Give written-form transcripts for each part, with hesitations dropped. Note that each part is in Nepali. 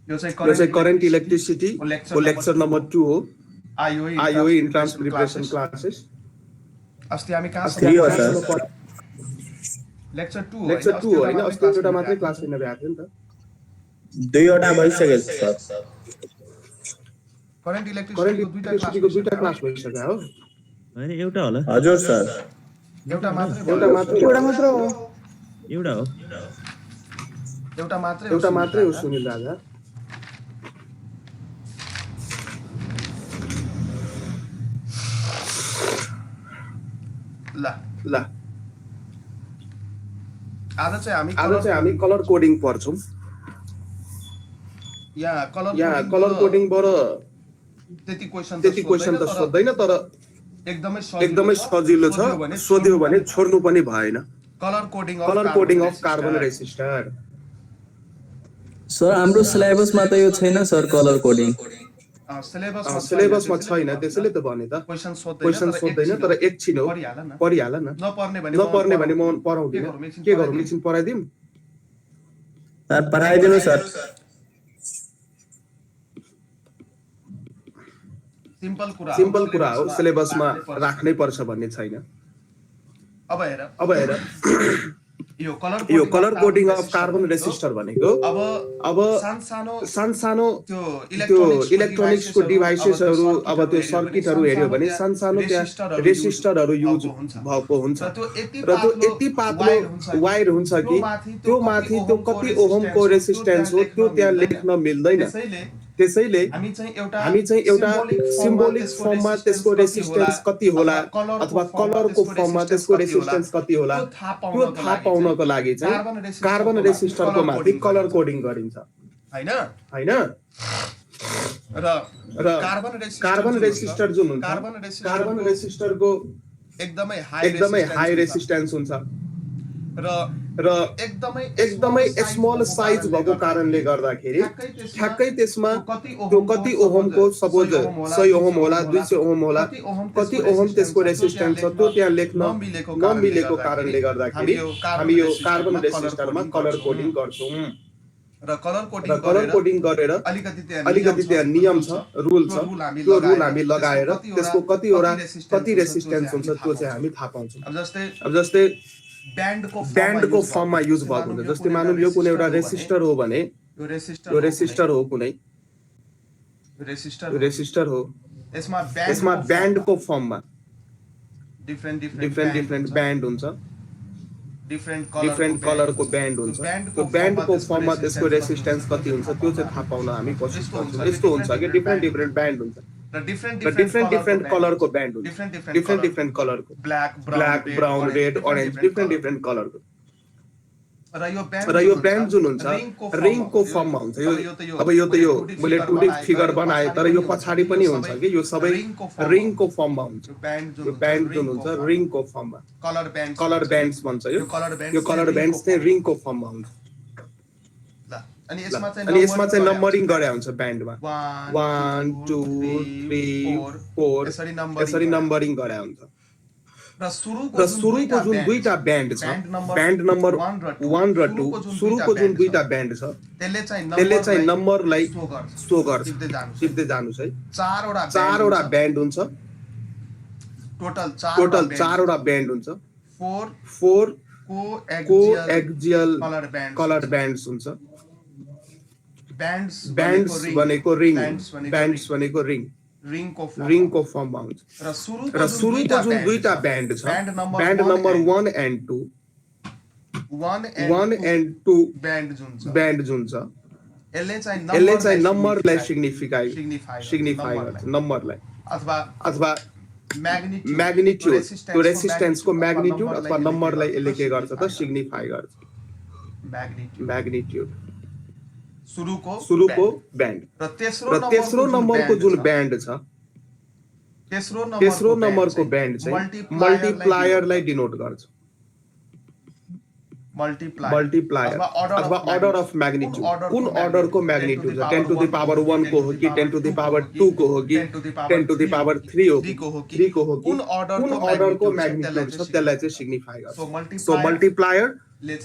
यो चाहिँ करेन्ट इलेक्ट्रिसिटी को लेक्चर नम्बर 2 हो आइओई इन्ट्रान्स प्रिपरेसन क्लासेस। अस्ति हामी कहाँ लेक्चर 2 हो हैन, अस्ति एउटा मात्रै क्लास लिन भएको थियो नि त। दुईवटा भइसक्यो सर। करेन्ट इलेक्ट्रिसिटीको दुईटा क्लास भइसक्यो हो हैन? एउटा होला। हजुर सर। एउटा मात्र हो। एउटा मात्रै हो सुनिल राजा। ल आज चाहिँ हामी कलर कोडिङ पढ्छौं। यहाँ कलर कोडिङबाट त्यति क्वेशन त सोध्दैन, तर एकदमै सजिलो छ। सोध्यो भने छोड्नु पनि भएन। Colour coding of carbon resistor. Sir हाम्रो सिलेबसमा त यो छैन सर कलर कोडिङ। सिलेबसमा छैन, त्यसैले त भने त क्वेशन सोध्दैन, तर एकछिन हो पढिहाल न। नपर्ने भने म पढाउँदिन। के गरौँ, एकछिन पढाइदिउँ? सर पढाइदिनु सर। सिम्पल कुरा हो, सिलेबसमा राख्नै पर्छ भन्ने छैन। अब हेर यो colour coding of carbon resistor भनेको अब सानो त्यो इलेक्ट्रोनिक्सको डिभाइसेसहरु, अब त्यो सर्किटहरु हेर्यो भने सानो त्यहाँ रेसिस्टरहरु युज भएको हुन्छ र त्यो यति पातलो वायर हुन्छ कि त्यो माथि त्यो कति ओहमको रेसिस्टेन्स हो त्यो त्यहाँ लेख्न मिल्दैन। त्यसैले हामी चाहिँ एउटा सिम्बोलिक फर्ममा त्यसको रेसिस्टेन्स कति होला अथवा कलरको फर्ममा त्यसको रेसिस्टेन्स कति होला त्यो थाहा पाउनको लागि चाहिँ कार्बन रेसिस्टरको माथि कलर कोडिङ गरिन्छ हैन। र कार्बन रेसिस्टर जुन हुन्छ, कार्बन रेसिस्टरको एकदमै हाई रेसिस्टेन्स हुन्छ र एकदमै स्मल साइज भएको कारणले गर्दाखेरि ठ्याक्कै त्यसमा त्यो कति ओहमको, सपोज 100 ओहम होला, 200 ओहम होला, कति ओहम त्यसको रेसिस्टेन्स छ त्यो त्यहाँ लेख्न नमिलेको कारणले गर्दाखेरि हामी यो कार्बन रेसिस्टरमा कलर कोडिङ गर्छौं। र कलर कोडिङ गरेर अलिकति त्यहाँ नियम छ, रुल छ, त्यो रुल हामी लगाएर त्यसको कति रेसिस्टेन्स हुन्छ त्यो चाहिँ हामी थाहा पाउँछौं। अब जस्तै ब्यान्डको फर्ममा युज भएको हुन्छ। जस्तै मानौँ यो कुनै एउटा रेसिस्टर हो भने यो रेसिस्टर हो, कुनै रेसिस्टर हो, यसमा ब्यान्डको फर्ममा डिफरेन्ट ब्यान्ड हुन्छ, डिफरेन्ट कलरको ब्यान्ड हुन्छ। त्यो ब्यान्डको फर्ममा त्यसको रेसिस्टेन्स कति हुन्छ त्यो चाहिँ थाहा पाउन हामी कोसिस गर्छौं। यस्तो हुन्छ कि डिफरेन्ट ब्यान्ड हुन्छ र डिफरेन्ट कलरको ब्यान्ड हुन्छ, डिफरेन्ट कलरको, black, brown, red, orange, different कलरको। र यो ब्यान्ड जुन हुन्छ रिङको फर्ममा हुन्छ। अब यो त यो मैले 2D फिगर बनाए, तर यो पछाडी पनि हुन्छ कि यो सबै रिङको फर्ममा हुन्छ। यो ब्यान्ड जुन हुन्छ रिङको फर्ममा, कलर ब्यान्ड्स भन्छ। यो कलर ब्यान्ड्स चाहिँ रिङको फर्ममा हुन्छ। अनि यसमा चाहिँ नम्बरिङ गरे हुन्छ ब्यान्डमा 1 2 3 4 यसरी नम्बरिङ गरे हुन्छ। र सुरुको जुन दुईटा ब्यान्ड छ, ब्यान्ड नम्बर 1 र 2, सुरुको जुन दुईटा ब्यान्ड छ त्यसले चाहिँ नम्बरलाई शो गर्छ। सिक्दै जानुस् है। चारवटा ब्यान्ड हुन्छ, टोटल 4वटा ब्यान्ड हुन्छ। 4 कोएक्सियल कलर ब्यान्ड्स हुन्छ। ब्यान्ड्स भनेको रिङ, ब्यान्ड्स भनेको रिङको फर्ममा हुन्छ। र सुरुको जुन दुईटा ब्यान्ड छ, ब्यान्ड नम्बर 1 एन्ड 2 ब्यान्ड जुन छ यसले चाहिँ नम्बरलाई सिग्निफाई गर्छ, नम्बरलाई अथवा म्याग्निट्युड, त्यो रेसिस्टेन्सको म्याग्निट्युड अथवा नम्बरलाई यसले के गर्छ त सिग्निफाई गर्छ, म्याग्निट्युड। सुरुको ब्यान्ड र तेस्रो नम्बरको जुन ब्यान्ड छ, तेस्रो नम्बरको ब्यान्ड चाहिँ मल्टिप्लायरलाई डिनोट गर्छ। मल्टिप्लायर अथवा अर्डर अफ म्याग्निट्युड, कुन अर्डरको म्याग्निट्युड छ, 10 टु द पावर 1 को हो कि 10 टु द पावर 2 को हो कि 10 टु द पावर 3 हो कि 3 को हो कि कुन अर्डरको म्याग्निट्युड छ त्यसलाई चाहिँ सिग्निफाई गर्छ। सो मल्टिप्लायर ले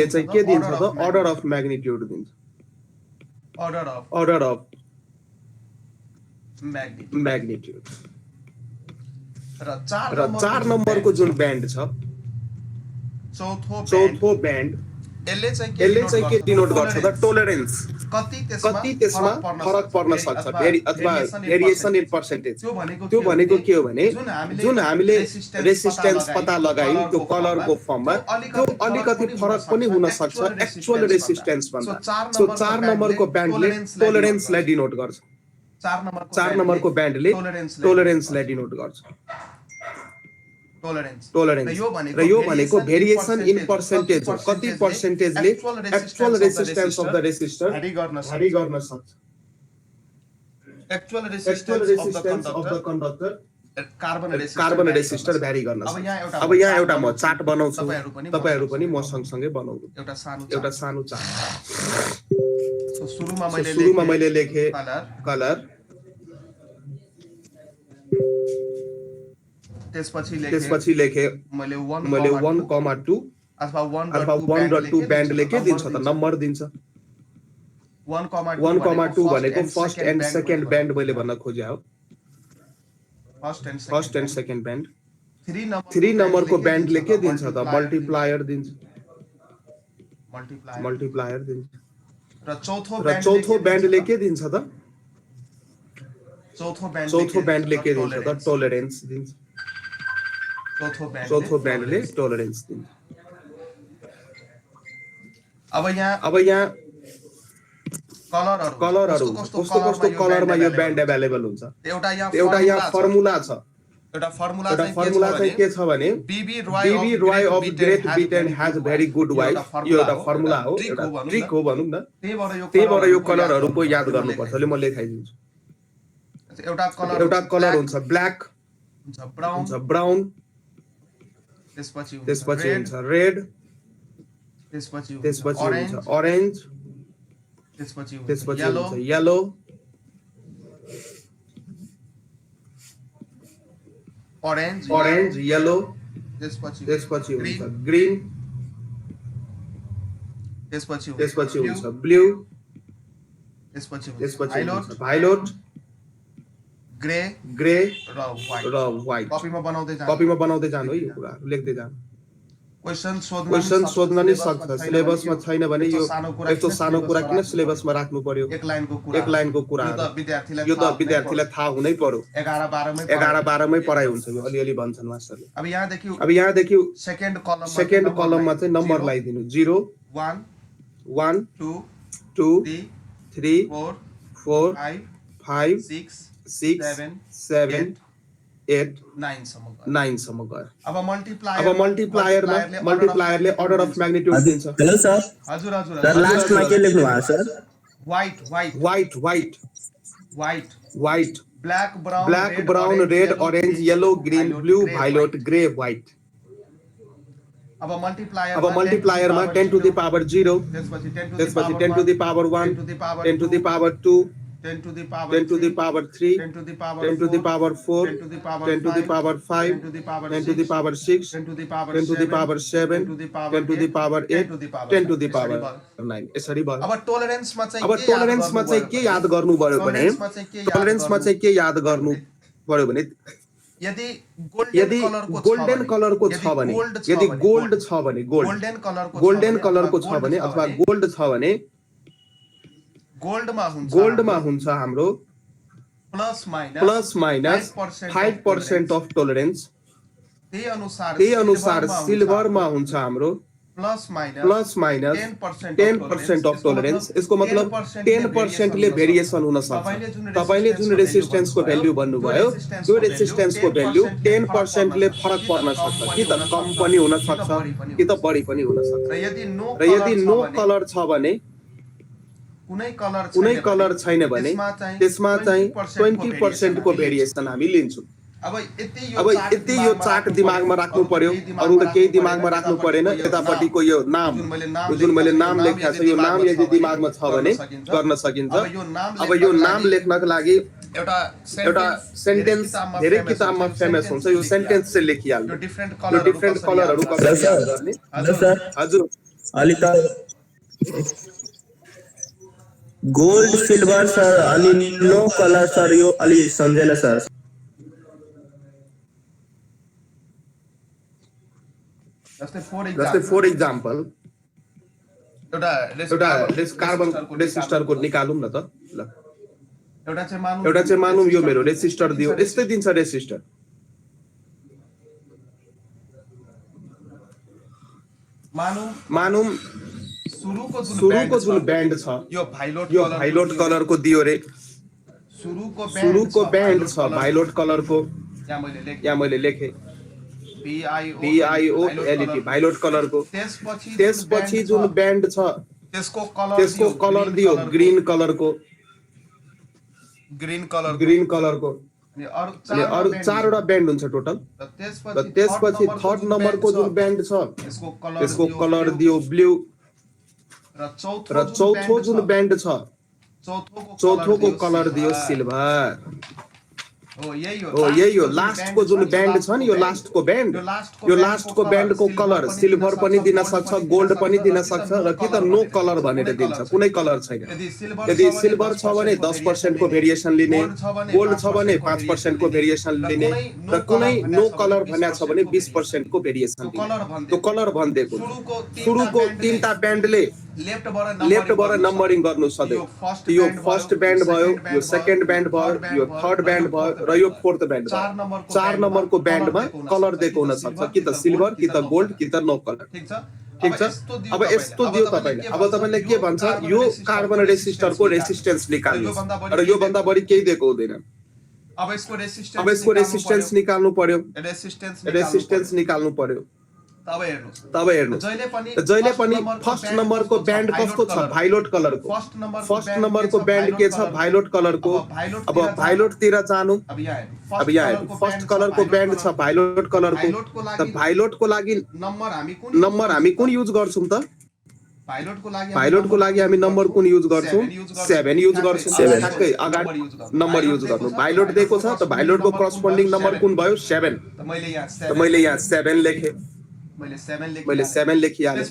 चाहिँ के दिन्छ त अर्डर अफ म्याग्निट्युड दिन्छ। order of magnitude र र 4 नम्बरको जुन ब्यान्ड छ चौथो ब्यान्ड यसले चाहिँ के डिनोट गर्छ त टोलरेन्स कति त्यसमा फरक पर्न सक्छ अथवा भेरिएसन इन पर्सेन्टेज त्यो भनेको के हो भने जुन हामीले रेसिस्टेन्स पत्ता लगायौं त्यो कलरको फर्ममा त्यो अलिकति फरक पनि हुन सक्छ एक्चुअल रेसिस्टेन्स भन्दा सो 4 नम्बरको ब्यान्डले टोलरेन्सलाई डिनोट गर्छ 4 नम्बरको ब्यान्डले टोलरेन्सलाई डिनोट गर्छ टोलरेन्स र यो भनेको भेरिएसन इन पर्सेन्टेज हो कति पर्सेन्टेजले actual resistance of the resistor vary गर्न सक्छ actual resistance of the conductor carbon resistor vary गर्न सक्छ अब यहाँ एउटा म चार्ट बनाउँछु तपाईहरु पनि म सँगसँगै बनाउनु एउटा सानो चार्ट सुरुमा मैले लेखे कलर त्यसपछि लेखे मैले 1,2 अथवा 1 र 2 ब्यान्डले के दिन्छ त नम्बर दिन्छ 1,2 भनेको फर्स्ट एन्ड सेकेन्ड ब्यान्ड मैले भन्न खोजे हो फर्स्ट एन्ड सेकेन्ड ब्यान्ड 3 नम्बरको ब्यान्डले के दिन्छ त मल्टिप्लायर दिन्छ र चौथो ब्यान्डले के दिन्छ त चौथो ब्यान्डले के दिन्छ त टोलरेन्स दिन्छ चौथो ब्यान्डले टोलरेन्स दिन्छ अब यहाँ कलरहरु कस्तो कलरमा यो ब्यान्ड अवेलेबल हुन्छ एउटा यहाँ फर्मुला छ एउटा फर्मुला चाहिँ के छ भने BB Roy of Great Britain has very good wife यो एउटा फर्मुला हो एउटा ट्रिक हो भनौं न त्यहीबाट यो कलरहरुको याद गर्नुपर्छ ले म लेखाइदिन्छु एउटा कलर हुन्छ ब्ल्याक हुन्छ ब्राउन त्यसपछि हुन्छ रेड त्यसपछि हुन्छ ऑरेन्ज त्यसपछि हुन्छ येलो ऑरेन्ज येलो त्यसपछि हुन्छ ग्रीन त्यसपछि हुन्छ ब्लू त्यसपछि हुन्छ भायोलेट ग्रे र व्हाइट कपीमा बनाउँदै जानु है यो कुरा लेख्दै जानु क्वेशन सोध्न नि सक्छ सिलेबसमा छैन भने यो यस्तो सानो कुरा किन सिलेबसमा राख्नु पर्यो एक लाइनको कुरा यो त विद्यार्थीलाई थाहा हुनै पर्यो 11 मै पढाइ हुन्छ यो अलिअलि भन्छन् मास्टरले अब यहाँ देखियो सेकेन्ड कलममा चाहिँ नम्बर लगाइदिनु 0 1 2 3 4 5 6 7 8 9 सम्म गयो अब मल्टिप्लायरले अर्डर अफ म्याग्निट्युड दिन्छ हेलो सर हजुर सर लास्टमा के लेख्नु भएको sir white black brown red orange yellow green blue violet grey white अब मल्टिप्लायरमा 10 टु द पावर 0 त्यसपछि 10 to the power 1 10 to the power 2 10 to the power 3 10 to the power 4 10 to the power 5 10 to the power 6 10 to the power 7 10 to the power 8 10 to the power 9 यसरी भयो अब टोलरेन्समा चाहिँ के याद गर्नु पर्यो भने यदि गोल्डन कलरको छ भने यदि गोल्ड छ भने गोल्डन कलरको छ भने अथवा गोल्ड छ भने गोल्डमा हुन्छ हाम्रो प्लस माइनस 5% अफ टोलरेन्स त्यही अनुसार सिल्भरमा हुन्छ हाम्रो प्लस माइनस 10% अफ टोलरेन्स यसको मतलब 10% ले भेरिएसन हुन सक्छ तपाईले जुन रेसिस्टेन्सको भ्यालु भन्नुभयो त्यो रेसिस्टेन्सको भ्यालु 10% ले फरक पर्न सक्छ कि त कम पनि हुन सक्छ कि त बढी पनि हुन सक्छ र यदि नो कलर छ भने कुनै कलर छैन भने त्यसमा चाहिँ 20% को भेरिएसन हामी लिन्छौं अब यति यो चार्ट दिमागमा राख्नु पर्यो अरु त केही दिमागमा राख्नु परेन यतापटिको यो नाम जुन मैले नाम लेखेको छ यो नाम यदि दिमागमा छ भने गर्न सकिन्छ अब यो नाम लेख्नको लागि एउटा सेन्टेन्स धेरै किताबमा फेमस हुन्छ यो सेन्टेन्स चाहिँ लेखिहाल्नु यो डिफरेन्ट कलरहरु कसरी गर्ने हजुर हजुर अलि त गोल्ड सिल्भर सर अनि नो कलर सर यो अलि सम्झेन सर जस्तै फर इक्जाम्पल एउटा कार्बन रेसिस्टरको निकालौँ न त ल एउटा चाहिँ मानौँ यो मेरो रेसिस्टर दियो यस्तै दिन्छ रेसिस्टर मानौँ सुरुको जुन ब्यान्ड छ यो भाइलोट कलरको दियो रे सुरुको ब्यान्ड छ भाइलोट कलरको यहाँ मैले लेखेँ BIOLET भाइलोट कलरको त्यसपछि जुन ब्यान्ड छ त्यसको कलर दियो ग्रीन कलरको अनि अरु चारवटा ब्यान्ड हुन्छ टोटल र त्यसपछि थर्ड नम्बरको जुन ब्यान्ड छ त्यसको कलर दियो ब्लू र चौथो जुन ब्यान्ड छ चौथोको कलर दियो सिल्भर यही हो लास्टको जुन ब्यान्ड छ नि यो लास्टको ब्यान्डको कलर सिल्भर पनि दिन सक्छ गोल्ड पनि दिन सक्छ र कि त नो कलर भनेर दिन्छ कुनै कलर छैन यदि सिल्भर छ भने 10% को भेरिएसन लिने गोल्ड छ भने 5% को भेरिएसन लिने र कुनै नो कलर भनेको छ भने 20% को भेरिएसन लिने त्यो कलर भनिदिएको सुरुको तीनटा ब्यान्डले लेफ्टबाट नम्बरिङ गर्नु सधैँ यो फर्स्ट ब्यान्ड भयो यो सेकेन्ड ब्यान्ड भयो यो थर्ड ब्यान्ड भयो र यो फोर्थ ब्यान्ड भयो 4 नम्बरको ब्यान्डमा कलर दिएको हुन सक्छ कि त सिल्भर कि त गोल्ड कि त नो कलर ठीक छ अब यस्तो दियो तपाईले अब तपाईले के भन्छ यो कार्बन रेसिस्टरको रेसिस्टेन्स निकाल्नु र यो भन्दा बढी केही दिएको हुँदैन अब यसको रेसिस्टेन्स निकाल्नु पर्यो रेसिस्टेन्स निकाल्नु पर्यो तब हेर्नुस् जहिले पनि फर्स्ट नम्बरको ब्यान्ड कस्तो छ भाइलोट कलरको फर्स्ट नम्बरको ब्यान्ड के छ भाइलोट कलरको अब भाइलोट तिर जानु अब यहाँ फर्स्ट कलरको ब्यान्ड छ भाइलोट कलरको त भाइलोटको लागि नम्बर हामी कुन युज गर्छौं त भाइलोटको लागि हामी नम्बर कुन युज गर्छौं 7 युज गर्छौं ठ्याक्कै अगाडि नम्बर युज गर्नु भाइलोट दिएको छ त भाइलोटको करस्पोन्डिङ नम्बर कुन भयो 7 त मैले यहाँ 7 लेखे मैले 7 लेखिहालेँ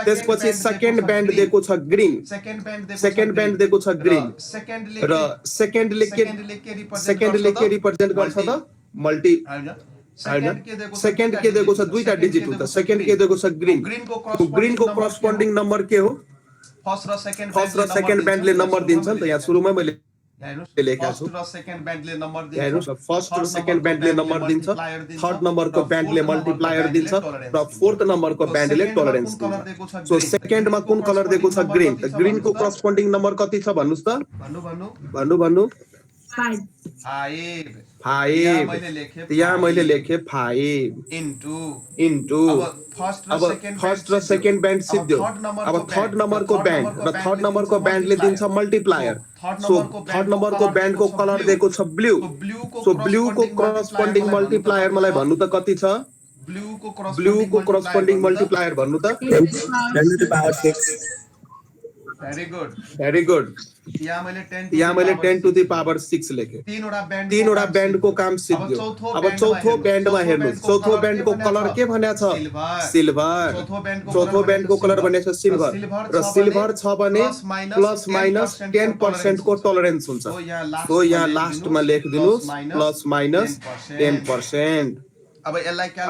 त्यसपछि सेकेन्ड ब्यान्ड दिएको छ ग्रीन सेकेन्ड ब्यान्ड दिएको छ ग्रीन र सेकेन्डले के रिप्रेजेन्ट गर्छ त मल्टी सेकेन्ड के दिएको छ दुईटा डिजिट हुन्छ सेकेन्ड के दिएको छ ग्रीनको करस्पोन्डिङ नम्बर के हो फर्स्ट र सेकेन्ड ब्यान्डले नम्बर दिन्छ नि त यहाँ सुरुमा मैले लेखेको छु फर्स्ट र सेकेन्ड ब्यान्डले नम्बर दिन्छ थर्ड नम्बरको ब्यान्डले मल्टिप्लायर दिन्छ र फोर्थ नम्बरको ब्यान्डले टलरेन्स दिन्छ सो सेकेन्डमा कुन कलर दिएको छ ग्रीन त ग्रीनको करस्पोन्डिङ नम्बर कति छ भन्नुस् त भन्नु 5 यहाँ मैले लेखे 5 इन्टु अब फर्स्ट र सेकेन्ड ब्यान्ड सिद्धियो अब थर्ड नम्बरको ब्यान्ड र थर्ड नम्बरको ब्यान्डले दिन्छ मल्टिप्लायर सो थर्ड नम्बरको ब्यान्डको कलर दिएको छ ब्लू सो ब्लूको करस्पोन्डिङ मल्टिप्लायर मलाई भन्नु त कति छ ब्लूको करस्पोन्डिङ मल्टिप्लायर भन्नु त 10 to the power 6 very good यहाँ मैले 10 to the power 6 लेखे तीनवटा ब्यान्डको काम सिद्धियो अब चौथो ब्यान्डमा हेर्नुस् चौथो ब्यान्डको कलर के भनेको छ सिल्भर चौथो ब्यान्डको कलर भनेको छ सिल्भर र सिल्भर छ भने प्लस माइनस 10% को टलरेन्स हुन्छ सो यहाँ लास्टमा लेखिदिनुस् प्लस माइनस 10% अब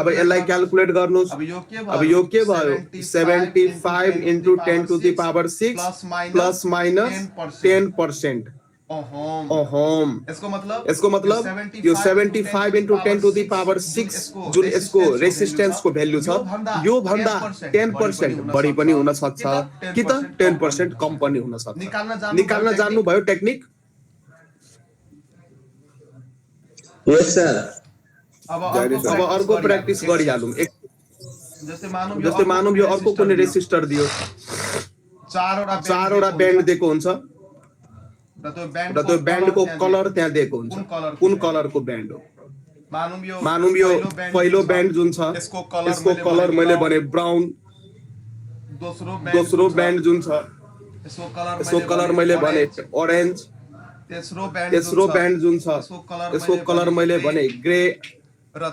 यसलाई क्याल्कुलेट गर्नुस् अब यो के भयो 75 into 10 to the power 6 plus minus 10% ohm यसको मतलब यो 75 into 10 to the power 6 जुन यसको रेसिस्टेन्सको भ्यालु छ यो भन्दा 10% बढी पनि हुन सक्छ कि त 10% कम पनि हुन सक्छ निकाल्न जान्नु भयो टेक्निक यस सर अब अर्को प्र्याक्टिस गरिहालौँ जस्तै मानौँ यो अर्को कुनै रेसिस्टर दियो चारवटा ब्यान्ड दिएको हुन्छ र त्यो ब्यान्डको कलर त्यहाँ दिएको हुन्छ कुन कलरको ब्यान्ड हो मानौँ यो पहिलो ब्यान्ड जुन छ यसको कलर मैले भने ब्राउन दोस्रो ब्यान्ड जुन छ यसको कलर मैले भने ऑरेन्ज तेस्रो ब्यान्ड जुन छ यसको कलर मैले भने ग्रे र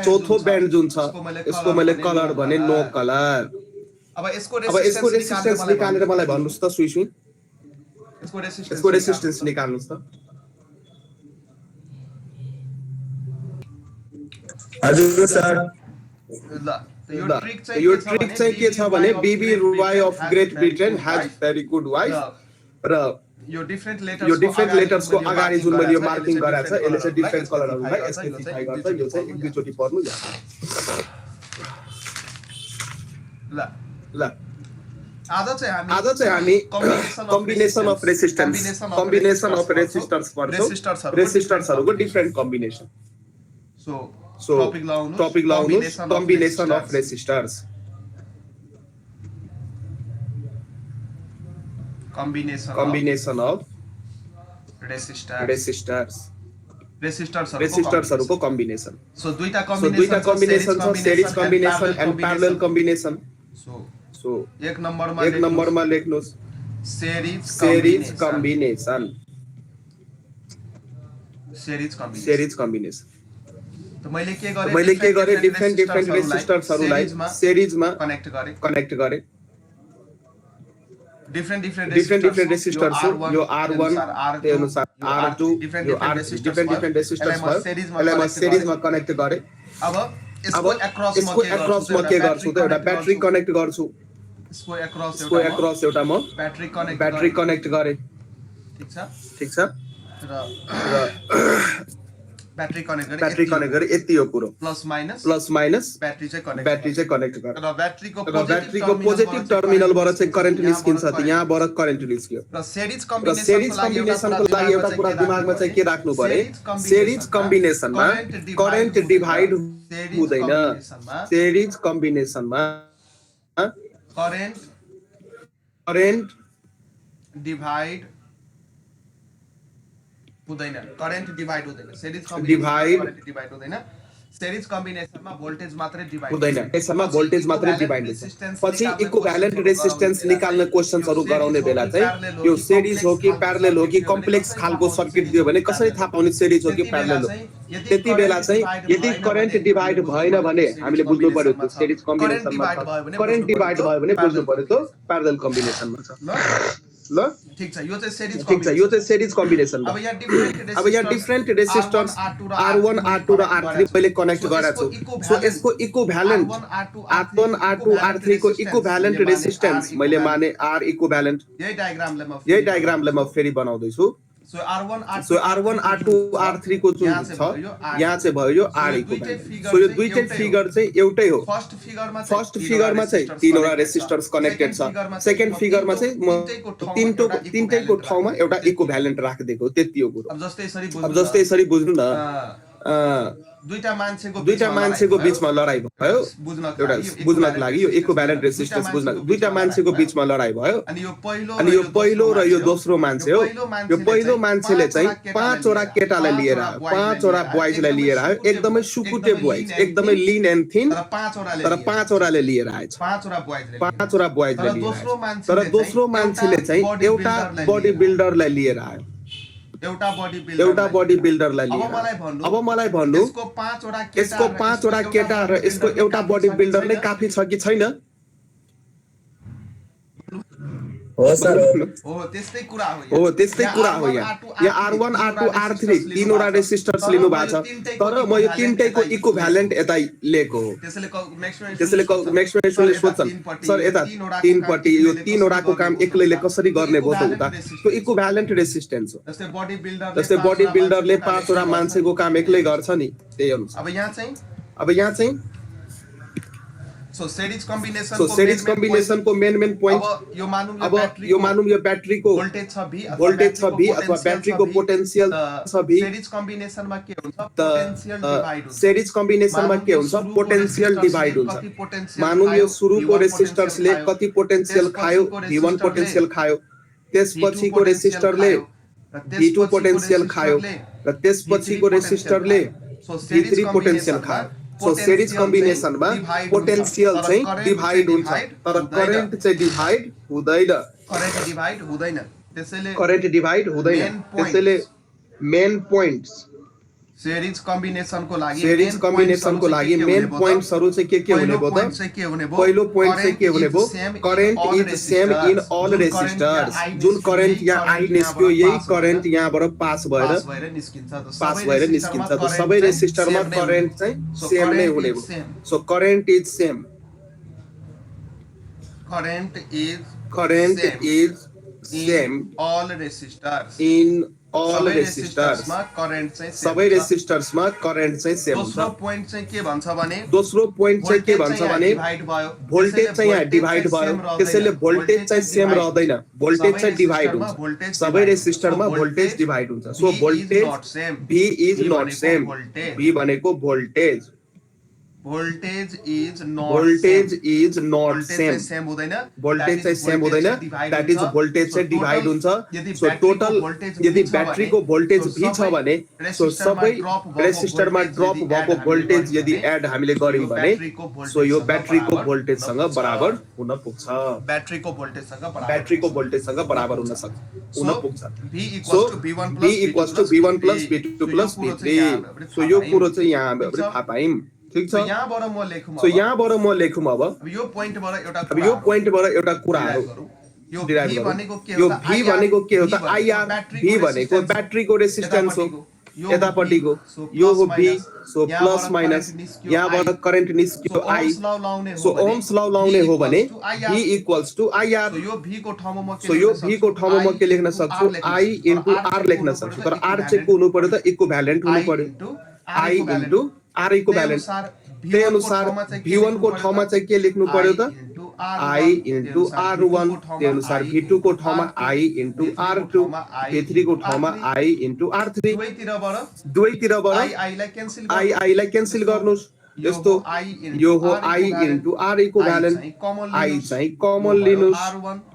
चौथो ब्यान्ड जुन छ यसको मैले कलर भने नो कलर अब यसको रेसिस्टेन्स निकालेर मलाई भन्नुस् त सुई यसको रेसिस्टेन्स निकाल्नुस् त। हजुर सर यो ट्रिक चाहिँ के छ भने BB Roy of Great Britain has very good wife र यो डिफरेन्ट लेटर्सको अगाडि जुन मैले यो मार्किङ गराएको छ यसले चाहिँ डिफरेन्ट कलरहरूलाई स्पेसिफाई गर्छ। यो चाहिँ एक दुईचोटी पढ्नु ल आज चाहिँ हामी कम्बिनेसन अफ रेसिस्टर्स पढ्छौँ, रेसिस्टर्सहरूको डिफरेन्ट कम्बिनेसन। सो टपिक लाउनुस् combination of resistors. Combination of रेसिस्टर्सहरूको कम्बिनेसन। सो दुईटा कम्बिनेसन छ, series combination and parallel combination. So एक नम्बरमा लेख्नुस् सिरिज कम्बिनेसन। सिरिज कम्बिनेसन मैले के गरे डिफरेन्ट रेसिस्टर्सहरूलाई सिरिजमा कनेक्ट गरे। डिफरेन्ट रेसिस्टर्स हो, यो R1 त्यही अनुसार R2 यो डिफरेन्ट रेसिस्टर्स भयो, यसलाई म सिरिजमा कनेक्ट गरे। अब यसको एक्रस म के गर्छु त एउटा ब्याट्री कनेक्ट गर्छु। यसको एक्रस एउटा म ब्याट्री कनेक्ट गरे। ठीक छ र ब्याट्री कनेक्ट गरे यति हो कुरो। प्लस माइनस ब्याट्री चाहिँ कनेक्ट गरे र ब्याट्रीको पोजिटिभ टर्मिनलबाट चाहिँ करेन्ट निस्किन्छ, त यहाँबाट करेन्ट निस्क्यो। र सिरिज कम्बिनेसनको लागि एउटा कुरा दिमागमा चाहिँ के राख्नु पर्यो, सिरिज कम्बिनेसनमा करेन्ट डिभाइड हुँदैन। सिरिज कम्बिनेसनमा करेन्ट डिभाइड हुँदैन। सिरिज कम्बिनेसनमा भोल्टेज मात्रै डिभाइड हुँदैन, यसमा भोल्टेज मात्रै डिभाइड हुन्छ। पछि इक्विभ्यालेन्ट रेसिस्टेन्स निकाल्ने क्वेशन्सहरु गराउने बेला चाहिँ यो सिरिज हो कि प्यारलल हो कि कम्प्लेक्स खालको सर्किट दियो भने कसरी थाहा पाउने सिरिज हो कि प्यारलल हो। त्यति बेला चाहिँ यदि करेन्ट डिभाइड भएन भने हामीले बुझ्नु पर्यो त्यो सिरिज कम्बिनेसनमा छ, करेन्ट डिभाइड भयो भने बुझ्नु पर्यो त्यो प्यारलल कम्बिनेसनमा छ। ल ठीक छ, यो चाहिँ सिरिज कम्बिनेसन। अब यहाँ डिफरेन्ट रेसिस्टर्स R1 R2 र R3 पहिले कनेक्ट गरेको छु। सो यसको इक्विभ्यालेन्ट R1 R2 R3 को इक्विभ्यालेन्ट रेसिस्टेन्स मैले माने R इक्विभ्यालेन्ट। यही डायग्रामले म फेरि बनाउँदै छु। सो R1 R2 R3 को जुन छ यहाँ चाहिँ भयो यो R इक्विभ्यालेन्ट। सो यो दुईटै फिगर चाहिँ एउटै हो। फर्स्ट फिगरमा चाहिँ तीनवटा रेसिस्टर्स कनेक्टेड छ, सेकेन्ड फिगरमा चाहिँ म तीनटैको ठाउँमा एउटा इक्विभ्यालेन्ट राखिदिएको त्यति हो कुरो। अब जस्तै यसरी बुझ्नु न, दुईटा मान्छेको बीचमा लडाई भयो, एउटा बुझ्नको लागि यो इक्विभ्यालेन्ट रेसिस्टेन्स बुझ्न, दुईटा मान्छेको बीचमा लडाई भयो अनि यो पहिलो र यो दोस्रो मान्छे हो। यो पहिलो मान्छेले चाहिँ पाँचवटा केटालाई लिएर आयो, पाँचवटा बोइजलाई लिएर आयो, एकदमै सुकुटे बोइज, एकदमै लिन एन्ड थिन, तर पाँचवटाले लिएर आएछ, पाँचवटा बोइजलाई लिएर आयो। तर दोस्रो मान्छेले चाहिँ एउटा बडी बिल्डरलाई लिएर आयो, एउटा बडी बिल्डरलाई लिएर। अब मलाई भन्नु यसको पाँचवटा केटा र यसको एउटा बडी बिल्डर नै काफी छ कि छैन? हो सर, हो त्यस्तै कुरा हो। यहाँ R1 R2 R3 तीनवटा रेसिस्टर्स लिनु भएको छ, तर म यो तीनटैको इक्विभ्यालेन्ट यता लिएको हो। त्यसैले म्याक्सवेलले सोध्छन् सर यता तीनपट्टि यो तीनवटाको काम एक्लैले कसरी गर्ने भयो त उता, त्यो इक्विभ्यालेन्ट रेसिस्टेन्स हो। जस्तै बडी बिल्डरले पाँचवटा मान्छेको काम एक्लै गर्छ नि, त्यही अनुसार। अब यहाँ चाहिँ सो सिरिज कम्बिनेसन को मेन पोइन्ट, अब यो मानौँ यो ब्याट्रीको भोल्टेज छ V अथवा ब्याट्रीको पोटेन्शियल छ V। सिरिज कम्बिनेसनमा के हुन्छ, पोटेन्शियल डिभाइड हुन्छ। मानौँ यो सुरुको रेसिस्टर्सले कति पोटेन्शियल खायो, V1 पोटेन्शियल खायो, त्यसपछिको रेसिस्टरले V2 पोटेन्शियल खायो र त्यसपछिको रेसिस्टरले V3 पोटेन्शियल खायो। सो सिरिज कम्बिनेसनमा पोटेन्शियल चाहिँ डिभाइड हुन्छ तर करेन्ट चाहिँ डिभाइड हुँदैन। त्यसैले मेन पोइन्ट्स series combination को लागि series combination को लागि main points हरु चाहिँ के हुने भयो त पहिलो point चाहिँ के हुने भयो current is same in all resistors जुन current यहाँ I निस्क्यो यही current यहाँबाट पास भएर निस्किन्छ त सबै resistor मा current चाहिँ same नै हुने भयो so current is same same all resistors in all resistors मा current चाहिँ सबै resistors मा current चाहिँ same दोस्रो हुन्छ point चाहिँ के भन्छ भने दोस्रो point चाहिँ के भन्छ भने voltage चाहिँ यहाँ divide भयो त्यसैले voltage चाहिँ same रहदैन voltage चाहिँ divide हुन्छ सबै resistor मा voltage divide हुन्छ so voltage V is not same V भनेको voltage is not same same हुँदैन voltage चाहिँ same हुँदैन that is voltage चाहिँ divide हुन्छ so total यदि ब्याट्री को voltage V छ भने so सबै रेसिस्टर मा ड्रप भएको voltage यदि एड हामीले गर्यौं भने so यो ब्याट्री को voltage सँग बराबर हुन पुग्छ ब्याट्री को voltage सँग बराबर हुन पुग्छ V so equals to V1 plus V equals to V1 plus V2 plus V3 so यो कुरो चाहिँ यहाँ हामीले थाहा पायौं ठीक छ यहाँबाट म लेखुम सो यहाँबाट म लेखुम अब यो पोइन्टबाट एउटा कुराहरु यो V भनेको के हो त V भनेको के हो त IR V भनेको ब्याट्री को रेजिस्टेन्स हो यतापटिको यो हो V सो प्लस माइनस यहाँबाट करेन्ट निस्क्यो I सो ओम्स लॉ लाउने हो भने V equals to IR so यो V को ठाउँमा म के लेख्न सक्छु I इन्टु R लेख्न सक्छु तर R चाहिँ को हुनु पर्यो त इक्विभ्यालेन्ट हुनु पर्यो I इन्टु R इक्विभ्यालेन्ट त्यही अनुसार V1 को ठाउँमा चाहिँ के लेख्नु पर्यो त I इन्टु R1 त्यही अनुसार V2 को ठाउँमा I इन्टु R2 V3 को ठाउँमा I इन्टु R3 दुवैतिरबाट I लाई क्यान्सल गर्नुस् यस्तो यो हो I into R equivalent I चाहिँ कमन लिनुस्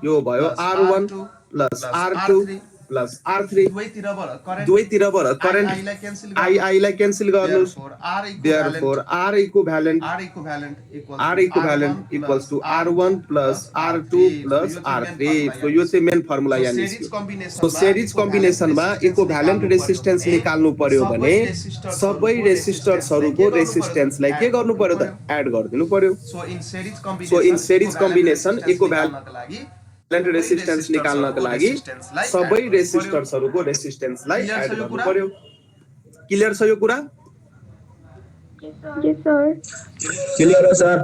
यो भयो R1 plus R2 plus R3 दुवैतिरबाट करेन्ट I लाई क्यान्सल गर्नुस् therefore R equivalent equals to R1 plus R2 plus R3 so यो चाहिँ मेन फर्मुला यहाँ निस्क्यो सो सिरिज कम्बिनेसन मा इक्विभ्यालेन्ट रेजिस्टेन्स निकाल्नु पर्यो भने सबै रेजिस्टर्सहरुको रेजिस्टेन्सलाई के गर्नु पर्यो त एड गर्दिनु पर्यो so in series combination equivalent resistance निकाल्नको लागि सबै रेजिस्टर्सहरुको रेजिस्टेन्सलाई एड गर्नु पर्यो क्लियर छ यो कुरा Yes, sir. क्लियर हो sir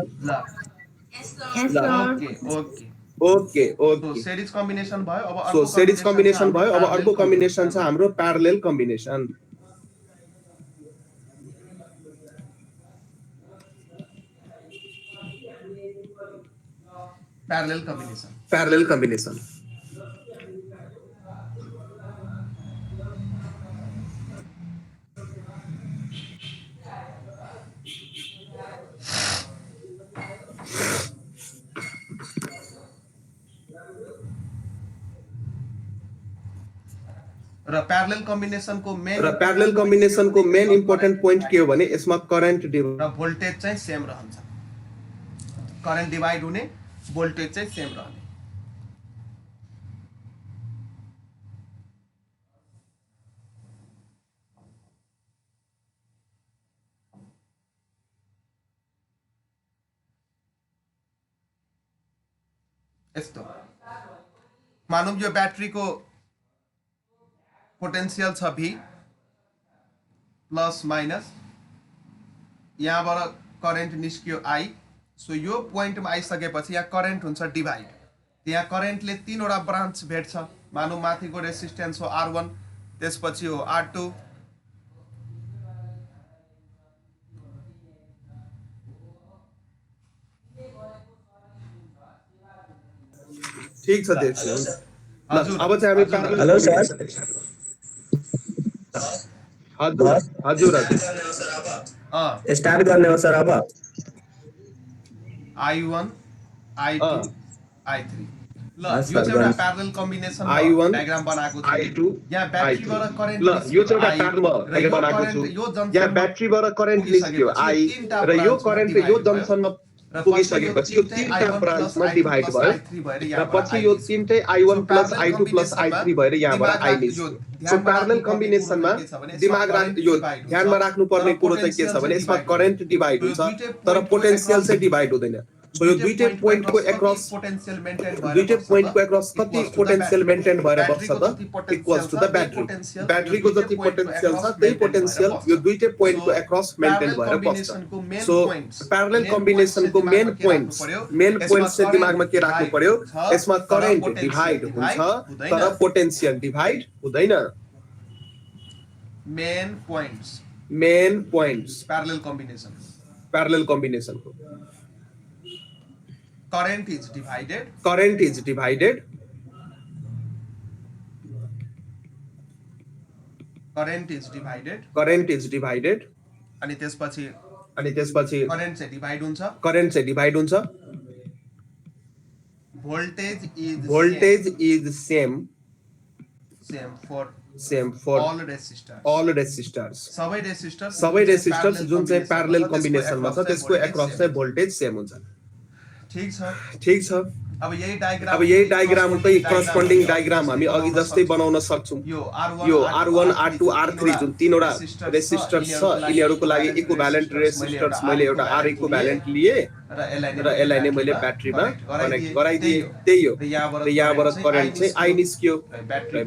Yes, sir. Okay series combination भयो अब सो सिरिज कम्बिनेसन भयो अब अर्को कम्बिनेसन छ हाम्रो प्यारलल कम्बिनेसन प्यारलल कम्बिनेसन र प्यारलल कम्बिनेसन को मेन इम्पोर्टेन्ट पोइन्ट के हो भने यसमा करेन्ट र भोल्टेज चाहिँ सेम रहन्छ करेन्ट डिवाइड हुने भोल्टेज चाहिँ सेम रहने यस्तो मानौं यो ब्याट्री को पोटेन्शियल छ V प्लस माइनस यहाँबाट करेन्ट निस्क्यो I सो यो पोइन्टमा आइसकेपछि यहाँ करेन्ट हुन्छ डिवाइड यहाँ करेन्टले तीनवटा ब्रान्च भेट्छ मानौं माथिको रेजिस्टेन्स हो R1 त्यसपछि हो R2 ठीक छ देख्छु अब चाहिँ हामी हेलो सर हजुर स्टार्ट गर्ने हो सर अब I1 I2 I3 ल यो चाहिँ एउटा प्यारलल कम्बिनेसन I1 डायग्राम बनाएको छु I2 यहाँ ब्याट्रीबाट करेन्ट ल यो चाहिँ एउटा प्यारलल डायग्राम बनाएको छु यहाँ ब्याट्रीबाट करेन्ट निस्क्यो I र यो करेन्ट यो जंक्सनमा पुगिसकेपछि यो तीनटा ब्रान्चमा डिभाइड भयो र पछि यो तीनटै I1 + I2 + I3 भएर यहाँबाट I निस्क्यो। सो प्यारलल कम्बिनेसनमा यो ध्यानमा राख्नुपर्ने कुरो चाहिँ के छ भने यसमा करेन्ट डिभाइड हुन्छ तर पोटेन्शियल चाहिँ डिभाइड हुँदैन। सो यो दुईटै पोइन्टको एक्रस कति पोटेन्शियल मेन्टेन भएर बस्छ त इक्वल्स टु द ब्याट्रीको जति पोटेन्शियल छ त्यही पोटेन्शियल यो दुईटै पोइन्टको एक्रस मेन्टेन भएर बस्छ। सो प्यारलल कम्बिनेसनको मेन पोइन्ट्स चाहिँ दिमागमा के राख्नु पर्यो, यसमा करेन्ट डिभाइड हुन्छ तर पोटेन्शियल डिभाइड हुँदैन। मेन पोइन्ट्स प्यारलल कम्बिनेसनको current is divided अनि त्यसपछि करेन्ट चाहिँ डिभाइड हुन्छ voltage is same for all resistors सबै रेसिस्टर्स जुन चाहिँ प्यारलल कम्बिनेसनमा छ त्यसको एक्रस चाहिँ भोल्टेज सेम हुन्छ। ठीक छ। अब यही डायग्रामकै करस्पोन्डिङ डायग्राम हामी अघि जस्तै बनाउन सक्छौं। यो R1 R2 R3 जुन तीनवटा रेसिस्टर्स छ यिनीहरुको लागि इक्विभ्यालेन्ट रेसिस्टर्स मैले एउटा R इक्विभ्यालेन्ट लिए र यसलाई नै मैले ब्याट्रीमा कनेक्ट गराइदिए। त्यही हो। र यहाँबाट करेन्ट चाहिँ I निस्क्यो।